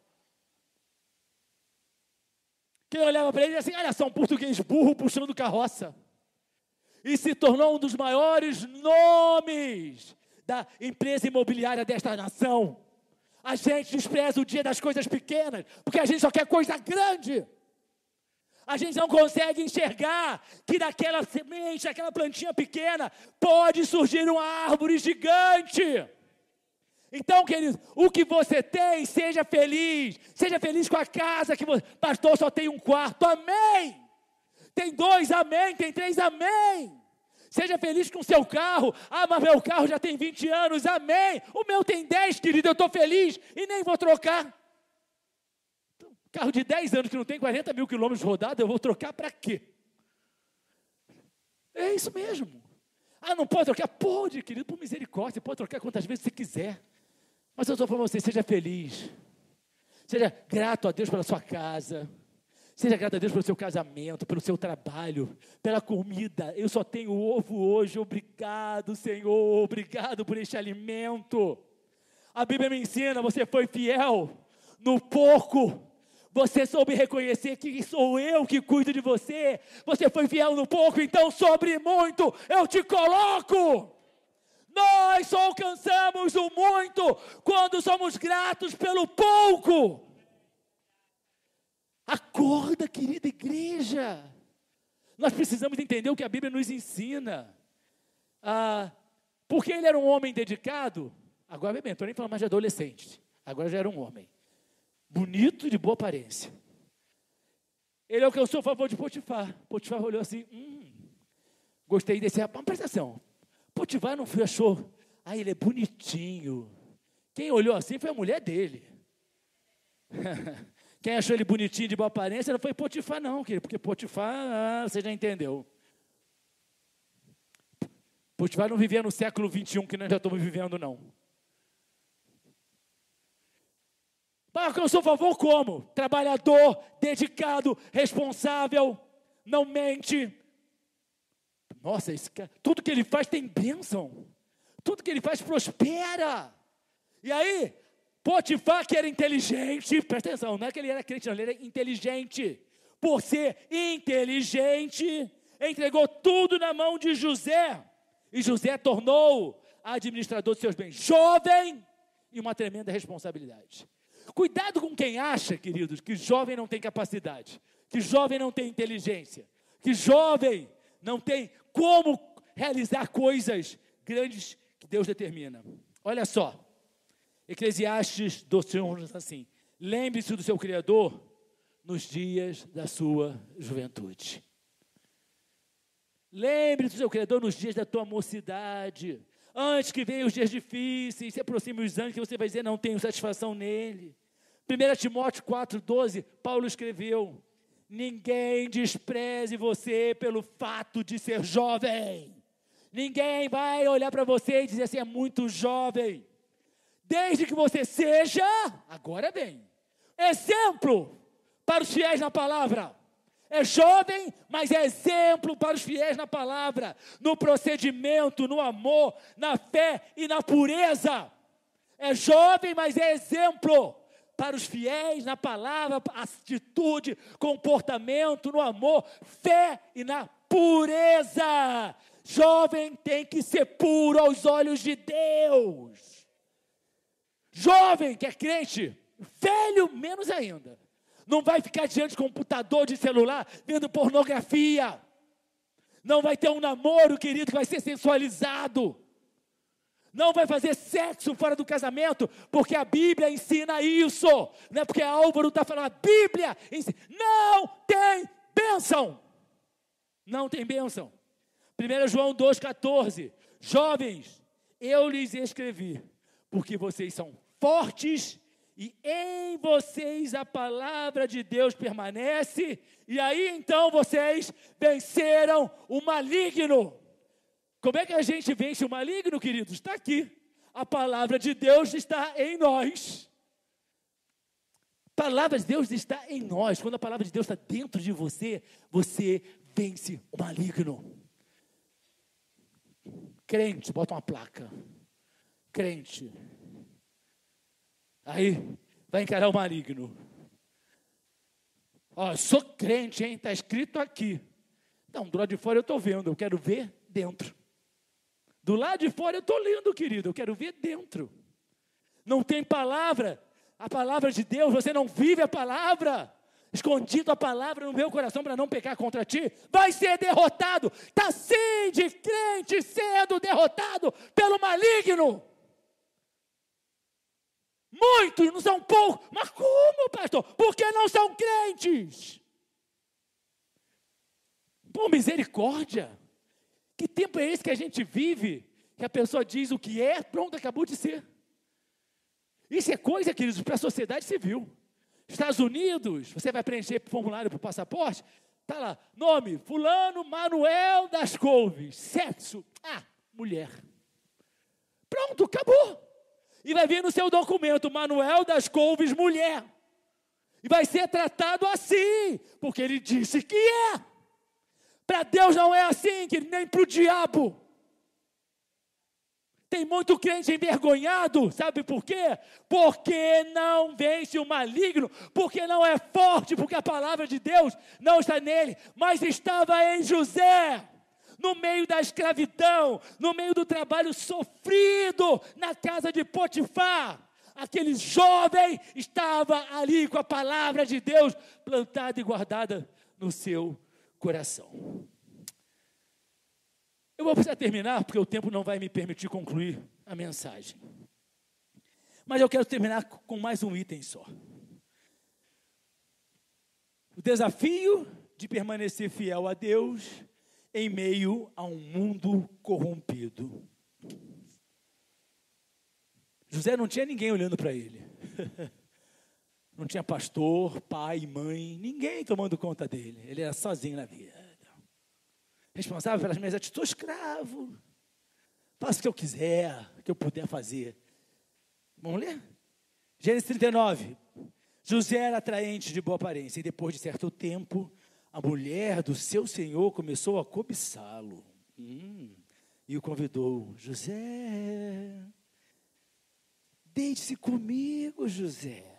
Quem olhava para ele dizia assim, olha só, um português burro puxando carroça. E se tornou um dos maiores nomes da empresa imobiliária desta nação. A gente despreza o dia das coisas pequenas, porque a gente só quer coisa grande. A gente não consegue enxergar que daquela semente, daquela plantinha pequena, pode surgir uma árvore gigante. Então, querido, o que você tem, seja feliz com a casa que você... Pastor, só tem um quarto, amém. Tem 2, amém, tem 3, amém. Seja feliz com o seu carro, mas meu carro já tem 20 anos, amém. O meu tem 10, querido, eu estou feliz e nem vou trocar. Carro de 10 anos que não tem 40 mil quilômetros rodados, eu vou trocar para quê? É isso mesmo. Não pode trocar? Pode, querido, por misericórdia, pode trocar quantas vezes você quiser. Mas eu estou falando para você, seja feliz. Seja grato a Deus pela sua casa. Seja grato a Deus pelo seu casamento, pelo seu trabalho, pela comida. Eu só tenho ovo hoje, obrigado, Senhor, obrigado por este alimento. A Bíblia me ensina, você foi fiel no pouco. Você soube reconhecer que sou eu que cuido de você. Você foi fiel no pouco, então sobre muito eu te coloco. Nós só alcançamos o muito quando somos gratos pelo pouco. Acorda, querida igreja. Nós precisamos entender o que a Bíblia nos ensina. Porque ele era um homem dedicado. Agora, bem, estou nem falando mais de adolescente. Agora já era um homem. Bonito, de boa aparência. Ele alcançou o favor de Potifar. Potifar olhou assim, gostei desse rapaz. Presta atenção. Potifar não achou Ah, ele é bonitinho. Quem olhou assim foi a mulher dele. Quem achou ele bonitinho, de boa aparência, não foi Potifar não, querido, porque Potifar, você já entendeu. Potifar não vivia no século 21, que nós já estamos vivendo, não. Para alcançar o favor como? Trabalhador, dedicado, responsável, não mente. Nossa, esse cara, tudo que ele faz tem bênção. Tudo que ele faz prospera. E aí, Potifar, que era inteligente, presta atenção, não é que ele era crente, não, ele era inteligente. Por ser inteligente, entregou tudo na mão de José. E José tornou administrador de seus bens. Jovem e uma tremenda responsabilidade. Cuidado com quem acha, queridos, que jovem não tem capacidade, que jovem não tem inteligência, que jovem não tem como realizar coisas grandes que Deus determina. Olha só, Eclesiastes 12:1 diz assim: lembre-se do seu Criador nos dias da sua juventude. Lembre-se do seu Criador nos dias da tua mocidade. Antes que venham os dias difíceis, se aproximem os anos que você vai dizer, não tenho satisfação nele. 1 Timóteo 4:12, Paulo escreveu: ninguém despreze você pelo fato de ser jovem. Ninguém vai olhar para você e dizer assim, é muito jovem. Desde que você seja, agora bem, exemplo para os fiéis na palavra. É jovem, mas é exemplo para os fiéis na palavra, no procedimento, no amor, na fé e na pureza. É jovem, mas é exemplo para os fiéis na palavra, atitude, comportamento, no amor, fé e na pureza. Jovem tem que ser puro aos olhos de Deus. Jovem que é crente, velho menos ainda. Não vai ficar diante de computador, de celular, vendo pornografia. Não vai ter um namoro, querido, que vai ser sensualizado. Não vai fazer sexo fora do casamento, porque a Bíblia ensina isso. Não é porque Álvaro está falando, a Bíblia ensina. Não tem bênção. Não tem bênção. 1 João 2,14. Jovens, eu lhes escrevi, porque vocês são fortes e em vocês a palavra de Deus permanece, e aí então vocês venceram o maligno. Como é que a gente vence o maligno, queridos? Está aqui. A palavra de Deus está em nós. A palavra de Deus está em nós. Quando a palavra de Deus está dentro de você, você vence o maligno. Crente, bota uma placa. Crente. Aí, vai encarar o maligno. Ó, sou crente, hein? Está escrito aqui. Não, do lado de fora eu estou vendo, eu quero ver dentro. Do lado de fora eu estou lendo, querido, eu quero ver dentro. Não tem palavra, a palavra de Deus, você não vive a palavra. Escondido a palavra no meu coração para não pecar contra ti, vai ser derrotado. Está sim de crente sendo derrotado pelo maligno. Muitos, não são poucos. Mas como, pastor? Porque não são crentes. Por misericórdia. Que tempo é esse que a gente vive? Que a pessoa diz o que é, pronto, acabou de ser. Isso é coisa, queridos, para a sociedade civil. Estados Unidos, você vai preencher formulário para o passaporte, está lá, nome, fulano Manuel das Couves, sexo, mulher. Pronto, acabou. E vai vir no seu documento, Manuel das Couves, mulher. E vai ser tratado assim, porque ele disse que é. Para Deus não é assim, que nem para o diabo. Tem muito crente envergonhado, sabe por quê? Porque não vence o maligno, porque não é forte, porque a palavra de Deus não está nele, mas estava em José. No meio da escravidão, no meio do trabalho sofrido na casa de Potifar, aquele jovem estava ali com a palavra de Deus plantada e guardada no seu coração. Eu vou precisar terminar, porque o tempo não vai me permitir concluir a mensagem. Mas eu quero terminar com mais um item só. O desafio de permanecer fiel a Deus em meio a um mundo corrompido. José não tinha ninguém olhando para ele. Não tinha pastor, pai, mãe, ninguém tomando conta dele. Ele era sozinho na vida. Responsável pelas minhas atitudes, sou escravo. Faço o que eu quiser, o que eu puder fazer. Vamos ler? Gênesis 39. José era atraente de boa aparência, e depois de certo tempo, a mulher do seu senhor começou a cobiçá-lo. E o convidou: José, deite-se comigo, José.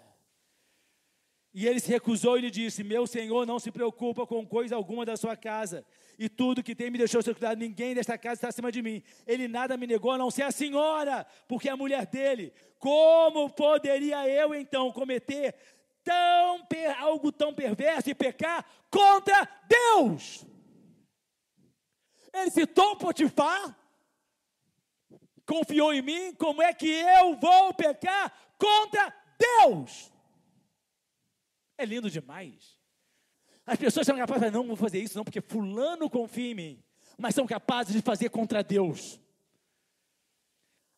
E ele se recusou e lhe disse: meu senhor não se preocupa com coisa alguma da sua casa, e tudo que tem me deixou ser cuidado, ninguém desta casa está acima de mim. Ele nada me negou, a não ser a senhora, porque é a mulher dele. Como poderia eu então cometer algo tão perverso e pecar contra Deus? Ele citou Potifar, confiou em mim, como é que eu vou pecar contra Deus? É lindo demais. As pessoas são capazes de não vou fazer isso não, porque fulano confia em mim, mas são capazes de fazer contra Deus.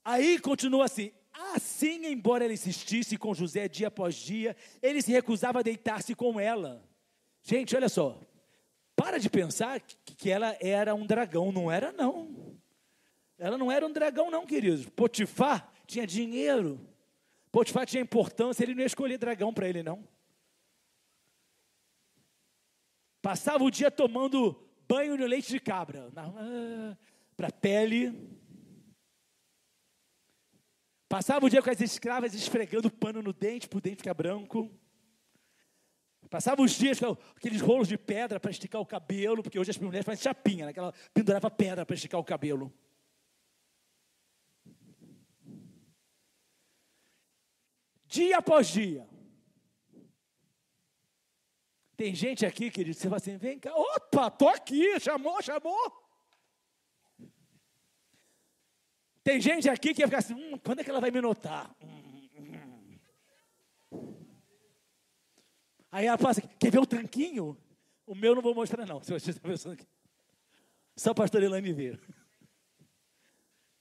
Aí continua assim: assim, embora ela insistisse com José dia após dia, ele se recusava a deitar-se com ela. Gente, olha só, para de pensar que ela era um dragão, não era não. Ela não era um dragão não, queridos. Potifar tinha dinheiro, Potifar tinha importância, ele não ia escolher dragão para ele não. Passava o dia tomando banho de leite de cabra, para a pele. Passava o dia com as escravas esfregando pano no dente, para o dente ficar branco. Passava os dias com aqueles rolos de pedra para esticar o cabelo, porque hoje as mulheres fazem chapinha, né? Ela pendurava pedra para esticar o cabelo. Dia após dia. Tem gente aqui, querido, você fala assim: vem cá, opa, estou aqui, chamou. Tem gente aqui que ia ficar assim: quando é que ela vai me notar? Aí ela fala assim: quer ver o tanquinho? O meu não vou mostrar não, se você está pensando aqui. Só a pastora Elaine ver.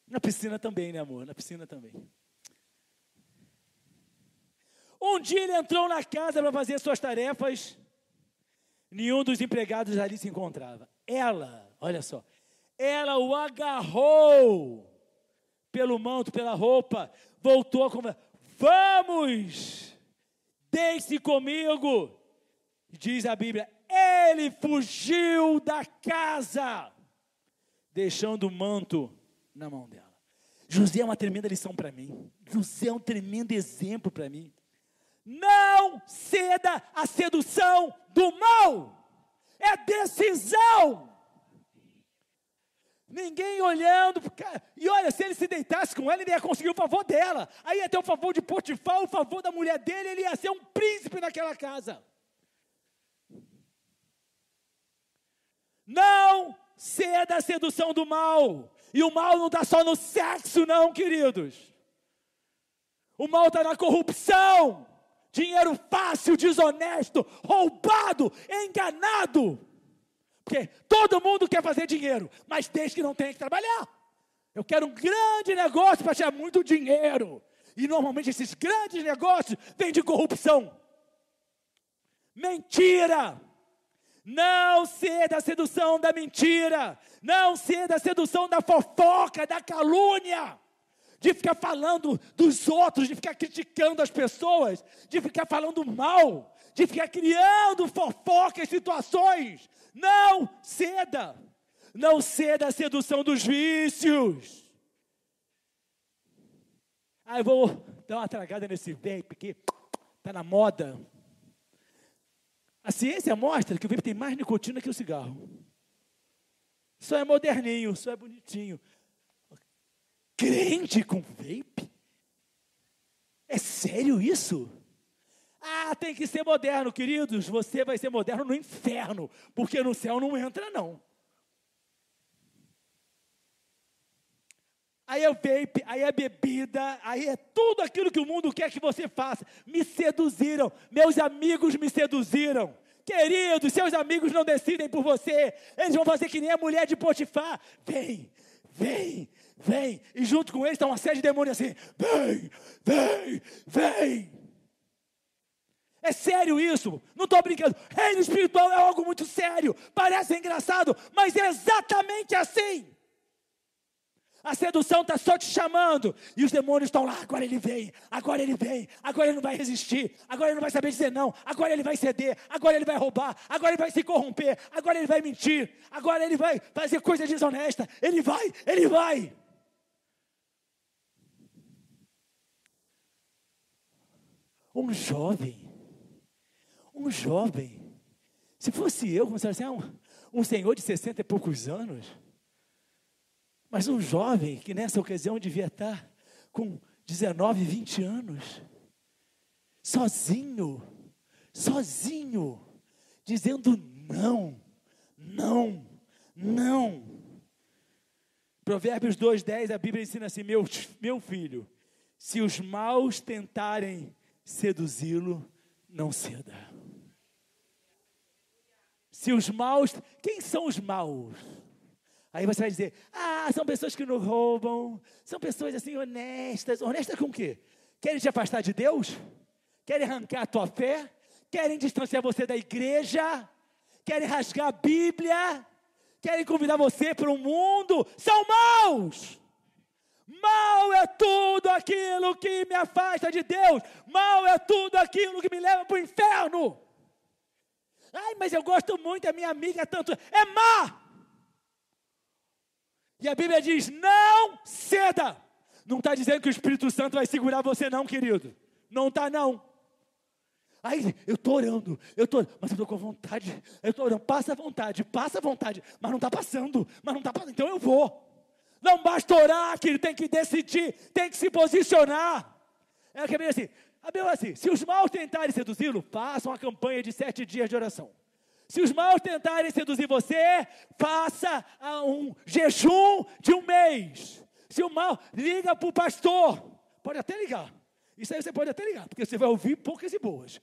Na piscina também, né, amor? Na piscina também. Um dia ele entrou na casa para fazer suas tarefas. Nenhum dos empregados ali se encontrava. Ela, olha só, ela o agarrou pelo manto, pela roupa, voltou a conversar: vamos, deixe comigo. Diz a Bíblia, ele fugiu da casa, deixando o manto na mão dela. José é uma tremenda lição para mim. José é um tremendo exemplo para mim. Não ceda à sedução do mal. É decisão. Ninguém olhando. E olha, se ele se deitasse com ela, ele ia conseguir o favor dela. Aí ia ter o favor de Potifar, o favor da mulher dele, ele ia ser um príncipe naquela casa. Não ceda à sedução do mal. E o mal não está só no sexo, não, queridos. O mal está na corrupção. Dinheiro fácil, desonesto, roubado, enganado. Porque todo mundo quer fazer dinheiro, mas desde que não tenha que trabalhar. Eu quero um grande negócio para achar muito dinheiro. E normalmente esses grandes negócios vêm de corrupção. Mentira. Não ceda à sedução da mentira. Não ceda à sedução da fofoca, da calúnia. De ficar falando dos outros, de ficar criticando as pessoas, de ficar falando mal, de ficar criando fofoca em situações. Não ceda. Não ceda à sedução dos vícios. Eu vou dar uma tragada nesse vape, porque está na moda. A ciência mostra que o vape tem mais nicotina que o cigarro. Só é moderninho, só é bonitinho. Crente com vape? É sério isso? Tem que ser moderno, queridos. Você vai ser moderno no inferno, porque no céu não entra, não. Aí é o vape, aí é bebida, aí é tudo aquilo que o mundo quer que você faça. Me seduziram, meus amigos me seduziram. Queridos, seus amigos não decidem por você. Eles vão fazer que nem a mulher de Potifar. Vem, vem. E junto com eles está uma série de demônios assim, vem, vem, vem. É sério isso, não estou brincando. Reino espiritual é algo muito sério, parece engraçado, mas é exatamente assim. A sedução está só te chamando, e os demônios estão lá, agora ele vem, agora ele vem, agora ele não vai resistir, agora ele não vai saber dizer não, agora ele vai ceder, agora ele vai roubar, agora ele vai se corromper, agora ele vai mentir, agora ele vai fazer coisa desonesta, ele vai. Um jovem, se fosse eu, como se fosse um senhor de 60 e poucos anos, mas um jovem que nessa ocasião devia estar com 19, 20 anos, sozinho, dizendo não. Provérbios 2:10, a Bíblia ensina assim, meu filho, se os maus tentarem seduzi-lo, não ceda. Se os maus, quem são os maus? Aí você vai dizer, são pessoas que não roubam, são pessoas assim honestas. Honestas com o quê? Querem te afastar de Deus? Querem arrancar a tua fé? Querem distanciar você da igreja? Querem rasgar a Bíblia? Querem convidar você para o mundo? São maus! Mal é tudo aquilo que me afasta de Deus. Mal é tudo aquilo que me leva para o inferno. Mas eu gosto muito, a minha amiga é tanto. É má! E a Bíblia diz, não ceda. Não está dizendo que o Espírito Santo vai segurar você não, querido. Não está não. Eu estou orando, mas eu estou com vontade. Eu estou orando, passa a vontade. Mas não está passando, então eu vou. Não basta orar, querido, tem que decidir, tem que se posicionar. É a Bíblia assim, se os maus tentarem seduzi-lo, faça uma campanha de 7 dias de oração. Se os maus tentarem seduzir você, faça um jejum de 1 mês. Se o mal, liga para o pastor. Pode até ligar. Isso aí você pode até ligar, porque você vai ouvir poucas e boas.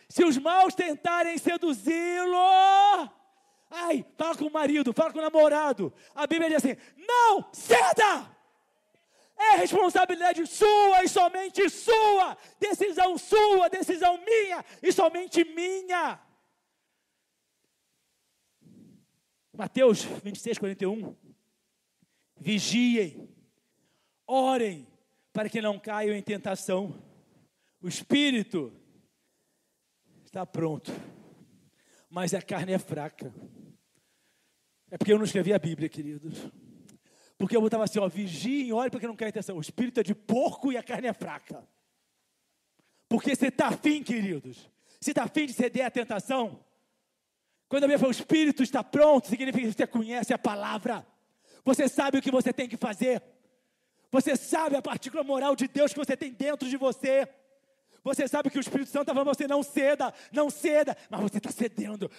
Se os maus tentarem seduzi-lo, fala com o marido, fala com o namorado. A Bíblia diz assim, não ceda. É responsabilidade sua e somente sua. Decisão minha e somente minha. Mateus 26:41, vigiem, orem, para que não caiam em tentação. O espírito está pronto, mas a carne é fraca. É porque eu não escrevi a Bíblia, queridos. Porque eu botava assim, vigiem, orem para que não caia em tentação. O espírito é de porco e a carne é fraca. Porque você está afim, queridos. Você está afim de ceder à tentação? Quando a Bíblia fala, o Espírito está pronto, significa que você conhece a palavra. Você sabe o que você tem que fazer. Você sabe a partícula moral de Deus que você tem dentro de você. Você sabe que o Espírito Santo está falando, você não ceda. Mas você está cedendo.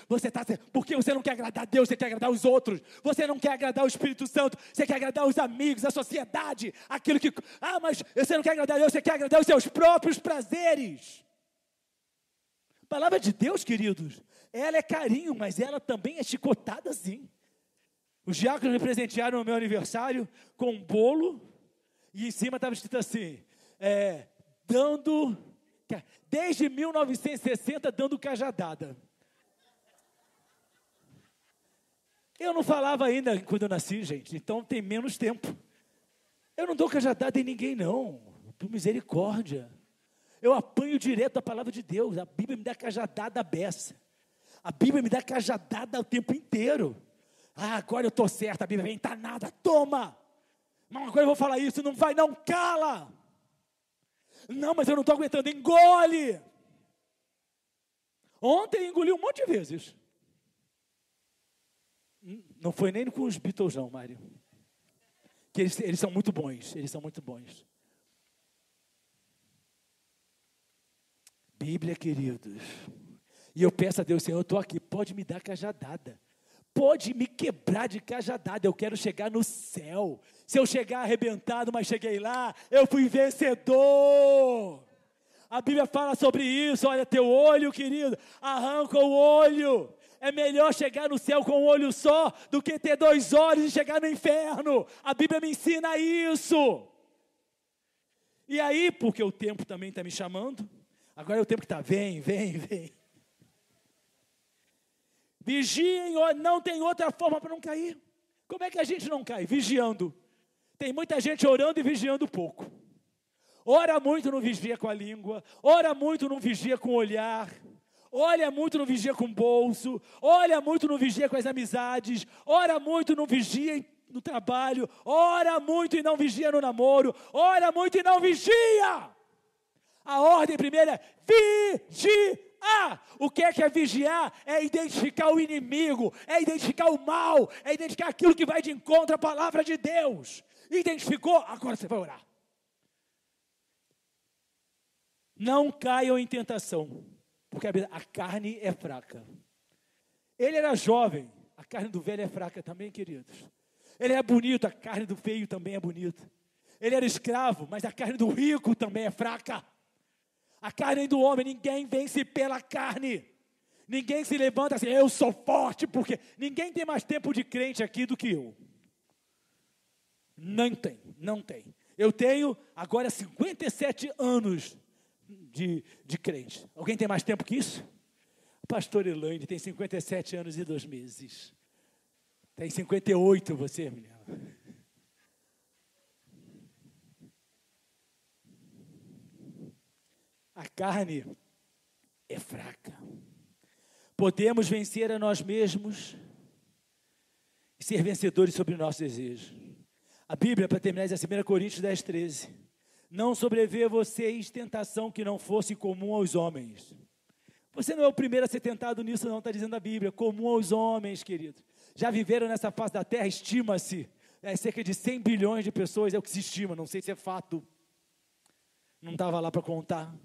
Porque você não quer agradar a Deus, você quer agradar os outros. Você não quer agradar o Espírito Santo, você quer agradar os amigos, a sociedade. Mas você não quer agradar a Deus, você quer agradar os seus próprios prazeres. A palavra de Deus, queridos, ela é carinho, mas ela também é chicotada sim. Os diáconos me presentearam no meu aniversário com um bolo, e em cima estava escrito assim, desde 1960, dando cajadada. Eu não falava ainda quando eu nasci, gente, então tem menos tempo. Eu não dou cajadada em ninguém, não, por misericórdia. Eu apanho direto a palavra de Deus. A Bíblia me dá cajadada à beça. A Bíblia me dá cajadada o tempo inteiro. Agora eu estou certo, a Bíblia vem, tá nada, toma. Não, agora eu vou falar isso, não vai, não, cala. Não, mas eu não estou aguentando, engole. Ontem engoli um monte de vezes. Não foi nem com os Beatles não, Mário. Que eles são muito bons, Bíblia, queridos. E eu peço a Deus, Senhor, eu estou aqui, pode me dar cajadada. Pode me quebrar de cajadada, eu quero chegar no céu. Se eu chegar arrebentado, mas cheguei lá, eu fui vencedor. A Bíblia fala sobre isso, olha, teu olho, querido, arranca o olho. É melhor chegar no céu com um olho só do que ter 2 olhos e chegar no inferno. A Bíblia me ensina isso. E aí, porque o tempo também está me chamando, agora é o tempo que está, vem. Vigiem, não tem outra forma para não cair. Como é que a gente não cai? Vigiando. Tem muita gente orando e vigiando pouco. Ora muito, não vigia com a língua. Ora muito, não vigia com o olhar. Olha muito, não vigia com o bolso. Olha muito, não vigia com as amizades. Ora muito, não vigia no trabalho. Ora muito e não vigia no namoro. Ora muito e não vigia. A ordem primeira é vigiar. O que é vigiar? É identificar o inimigo, é identificar o mal, é identificar aquilo que vai de encontro à palavra de Deus. Identificou? Agora você vai orar. Não caiam em tentação, porque a carne é fraca. Ele era jovem, a carne do velho é fraca também, queridos. Ele é bonito, a carne do feio também é bonita. Ele era escravo, mas a carne do rico também é fraca. A carne do homem, ninguém vence pela carne. Ninguém se levanta assim, eu sou forte, porque ninguém tem mais tempo de crente aqui do que eu. Não tem. Eu tenho agora 57 anos de crente. Alguém tem mais tempo que isso? O pastor Elaine tem 57 anos e 2 meses. Tem 58 você, menina. A carne é fraca. Podemos vencer a nós mesmos e ser vencedores sobre o nosso desejo. A Bíblia, para terminar, diz assim, 1 Coríntios 10, 13. Não sobreveia a vocês tentação que não fosse comum aos homens. Você não é o primeiro a ser tentado nisso, não, está dizendo a Bíblia. Comum aos homens, queridos. Já viveram nessa face da terra, estima-se. Cerca de 100 bilhões de pessoas, é o que se estima, não sei se é fato. Não estava lá para contar.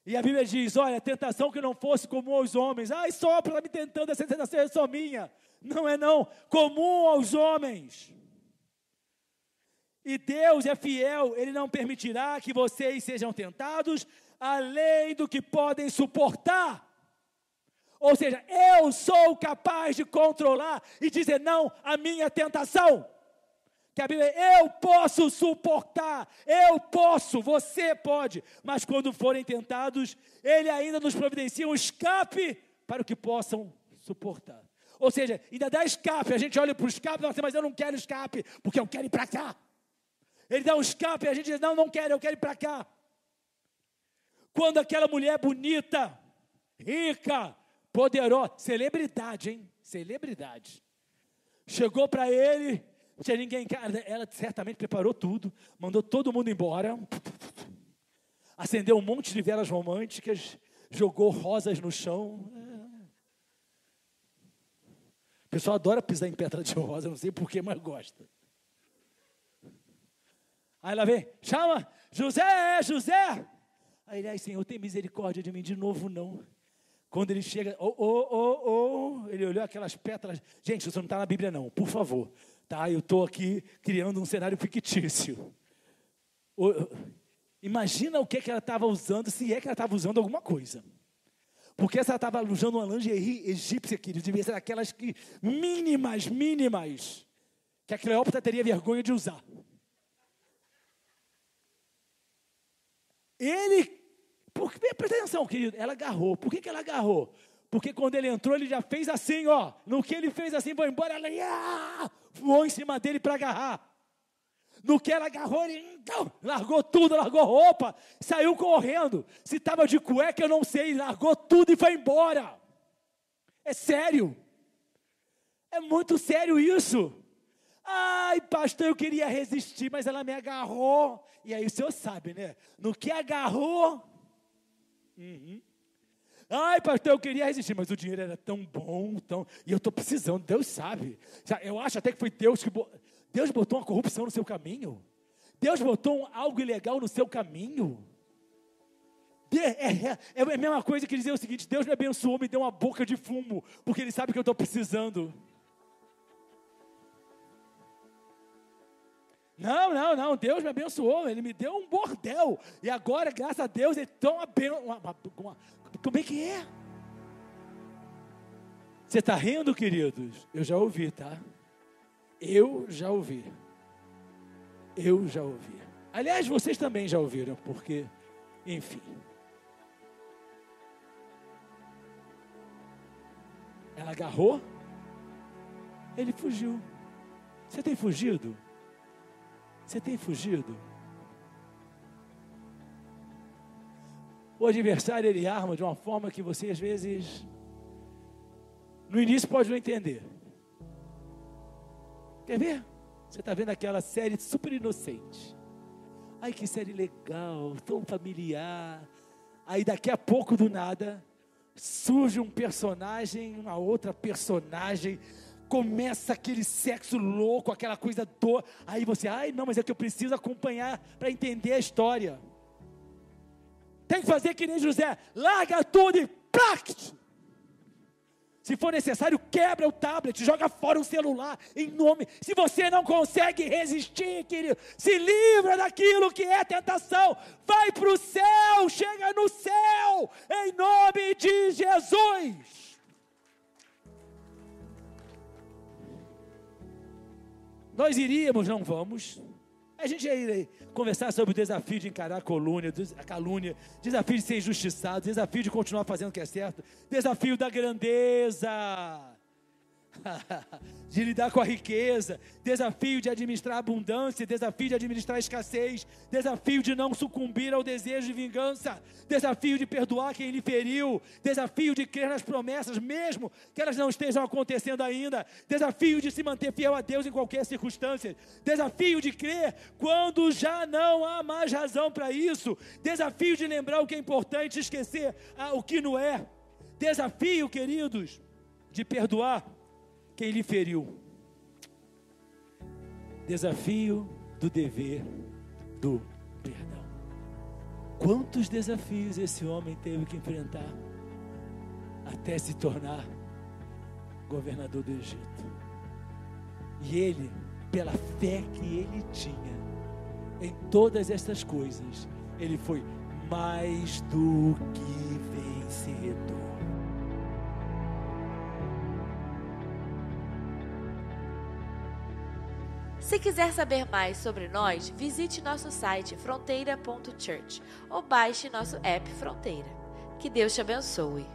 E a Bíblia diz, olha, tentação que não fosse comum aos homens. Só para me tentando, essa tentação é só minha. Não é não, comum aos homens. E Deus é fiel, Ele não permitirá que vocês sejam tentados além do que podem suportar. Ou seja, eu sou capaz de controlar e dizer não à minha tentação. Que a Bíblia, eu posso suportar, você pode, mas quando forem tentados, Ele ainda nos providencia um escape para o que possam suportar. Ou seja, ainda dá escape, a gente olha para o escape e fala assim, mas eu não quero escape, porque eu quero ir para cá. Ele dá um escape e a gente diz, não quero, eu quero ir para cá. Quando aquela mulher bonita, rica, poderosa, celebridade, hein? Celebridade. Chegou para ele, não tinha ninguém em casa, ela certamente preparou tudo, mandou todo mundo embora, acendeu um monte de velas românticas, jogou rosas no chão. O pessoal adora pisar em pedra de rosa, não sei porquê, mas gosta. Aí ela vem, chama, José. Aí ele, Senhor, tem misericórdia de mim, de novo não. Quando ele chega, ele olhou aquelas pétalas. Gente, isso não está na Bíblia não, por favor. Tá, eu estou aqui criando um cenário fictício. Imagina o que ela estava usando, se é que ela estava usando alguma coisa. Porque se ela estava usando uma lingerie egípcia, querido, devia ser aquelas que, mínimas, que a Cleópatra teria vergonha de usar. Presta atenção, querido, ela agarrou. Por que ela agarrou? Porque quando ele entrou, ele já fez assim, ó. No que ele fez assim, foi embora, ela voou em cima dele para agarrar. No que ela agarrou, ele largou tudo, largou roupa, saiu correndo. Se estava de cueca, eu não sei, largou tudo e foi embora. É sério. É muito sério isso. Ai, pastor, eu queria resistir, mas ela me agarrou. E aí o senhor sabe, né? No que agarrou... Ai, pastor, eu queria resistir, mas o dinheiro era tão bom, e eu estou precisando, Deus sabe. Eu acho até que foi Deus que... Deus botou uma corrupção no seu caminho. Deus botou algo ilegal no seu caminho. É a mesma coisa que dizer o seguinte, Deus me abençoou, me deu uma boca de fumo, porque Ele sabe que eu estou precisando. Não, Deus me abençoou, Ele me deu um bordel, e agora, graças a Deus, Ele tão abençoado. Como é que é? Você está rindo, queridos? Eu já ouvi, tá? Eu já ouvi. Aliás, vocês também já ouviram, porque, enfim. Ela agarrou, ele fugiu. Você tem fugido? Você tem fugido? O adversário, ele arma de uma forma que você, às vezes, no início pode não entender. Quer ver? Você está vendo aquela série super inocente. Ai, que série legal, tão familiar. Aí daqui a pouco, do nada, surge um personagem, uma outra personagem, começa aquele sexo louco, aquela coisa toda. Aí você, ai não, mas é que eu preciso acompanhar para entender a história. Tem que fazer que nem José, larga tudo e plact! Se for necessário, quebra o tablet, joga fora o celular, em nome. Se você não consegue resistir, querido, se livra daquilo que é tentação, vai para o céu, chega no céu, em nome de Jesus. Nós iríamos, não vamos. A gente ia ir conversar sobre o desafio de encarar a calúnia, desafio de ser injustiçado, desafio de continuar fazendo o que é certo, desafio da grandeza, de lidar com a riqueza, desafio de administrar a abundância, desafio de administrar a escassez, desafio de não sucumbir ao desejo de vingança, desafio de perdoar quem lhe feriu, desafio de crer nas promessas, mesmo que elas não estejam acontecendo ainda, desafio de se manter fiel a Deus em qualquer circunstância, desafio de crer quando já não há mais razão para isso, desafio de lembrar o que é importante e esquecer o que não é, desafio, queridos, de perdoar quem lhe feriu. Desafio do dever do perdão. Quantos desafios esse homem teve que enfrentar até se tornar governador do Egito. E ele, pela fé que ele tinha em todas estas coisas, ele foi mais do que vencedor. Se quiser saber mais sobre nós, visite nosso site fronteira.church ou baixe nosso app Fronteira. Que Deus te abençoe.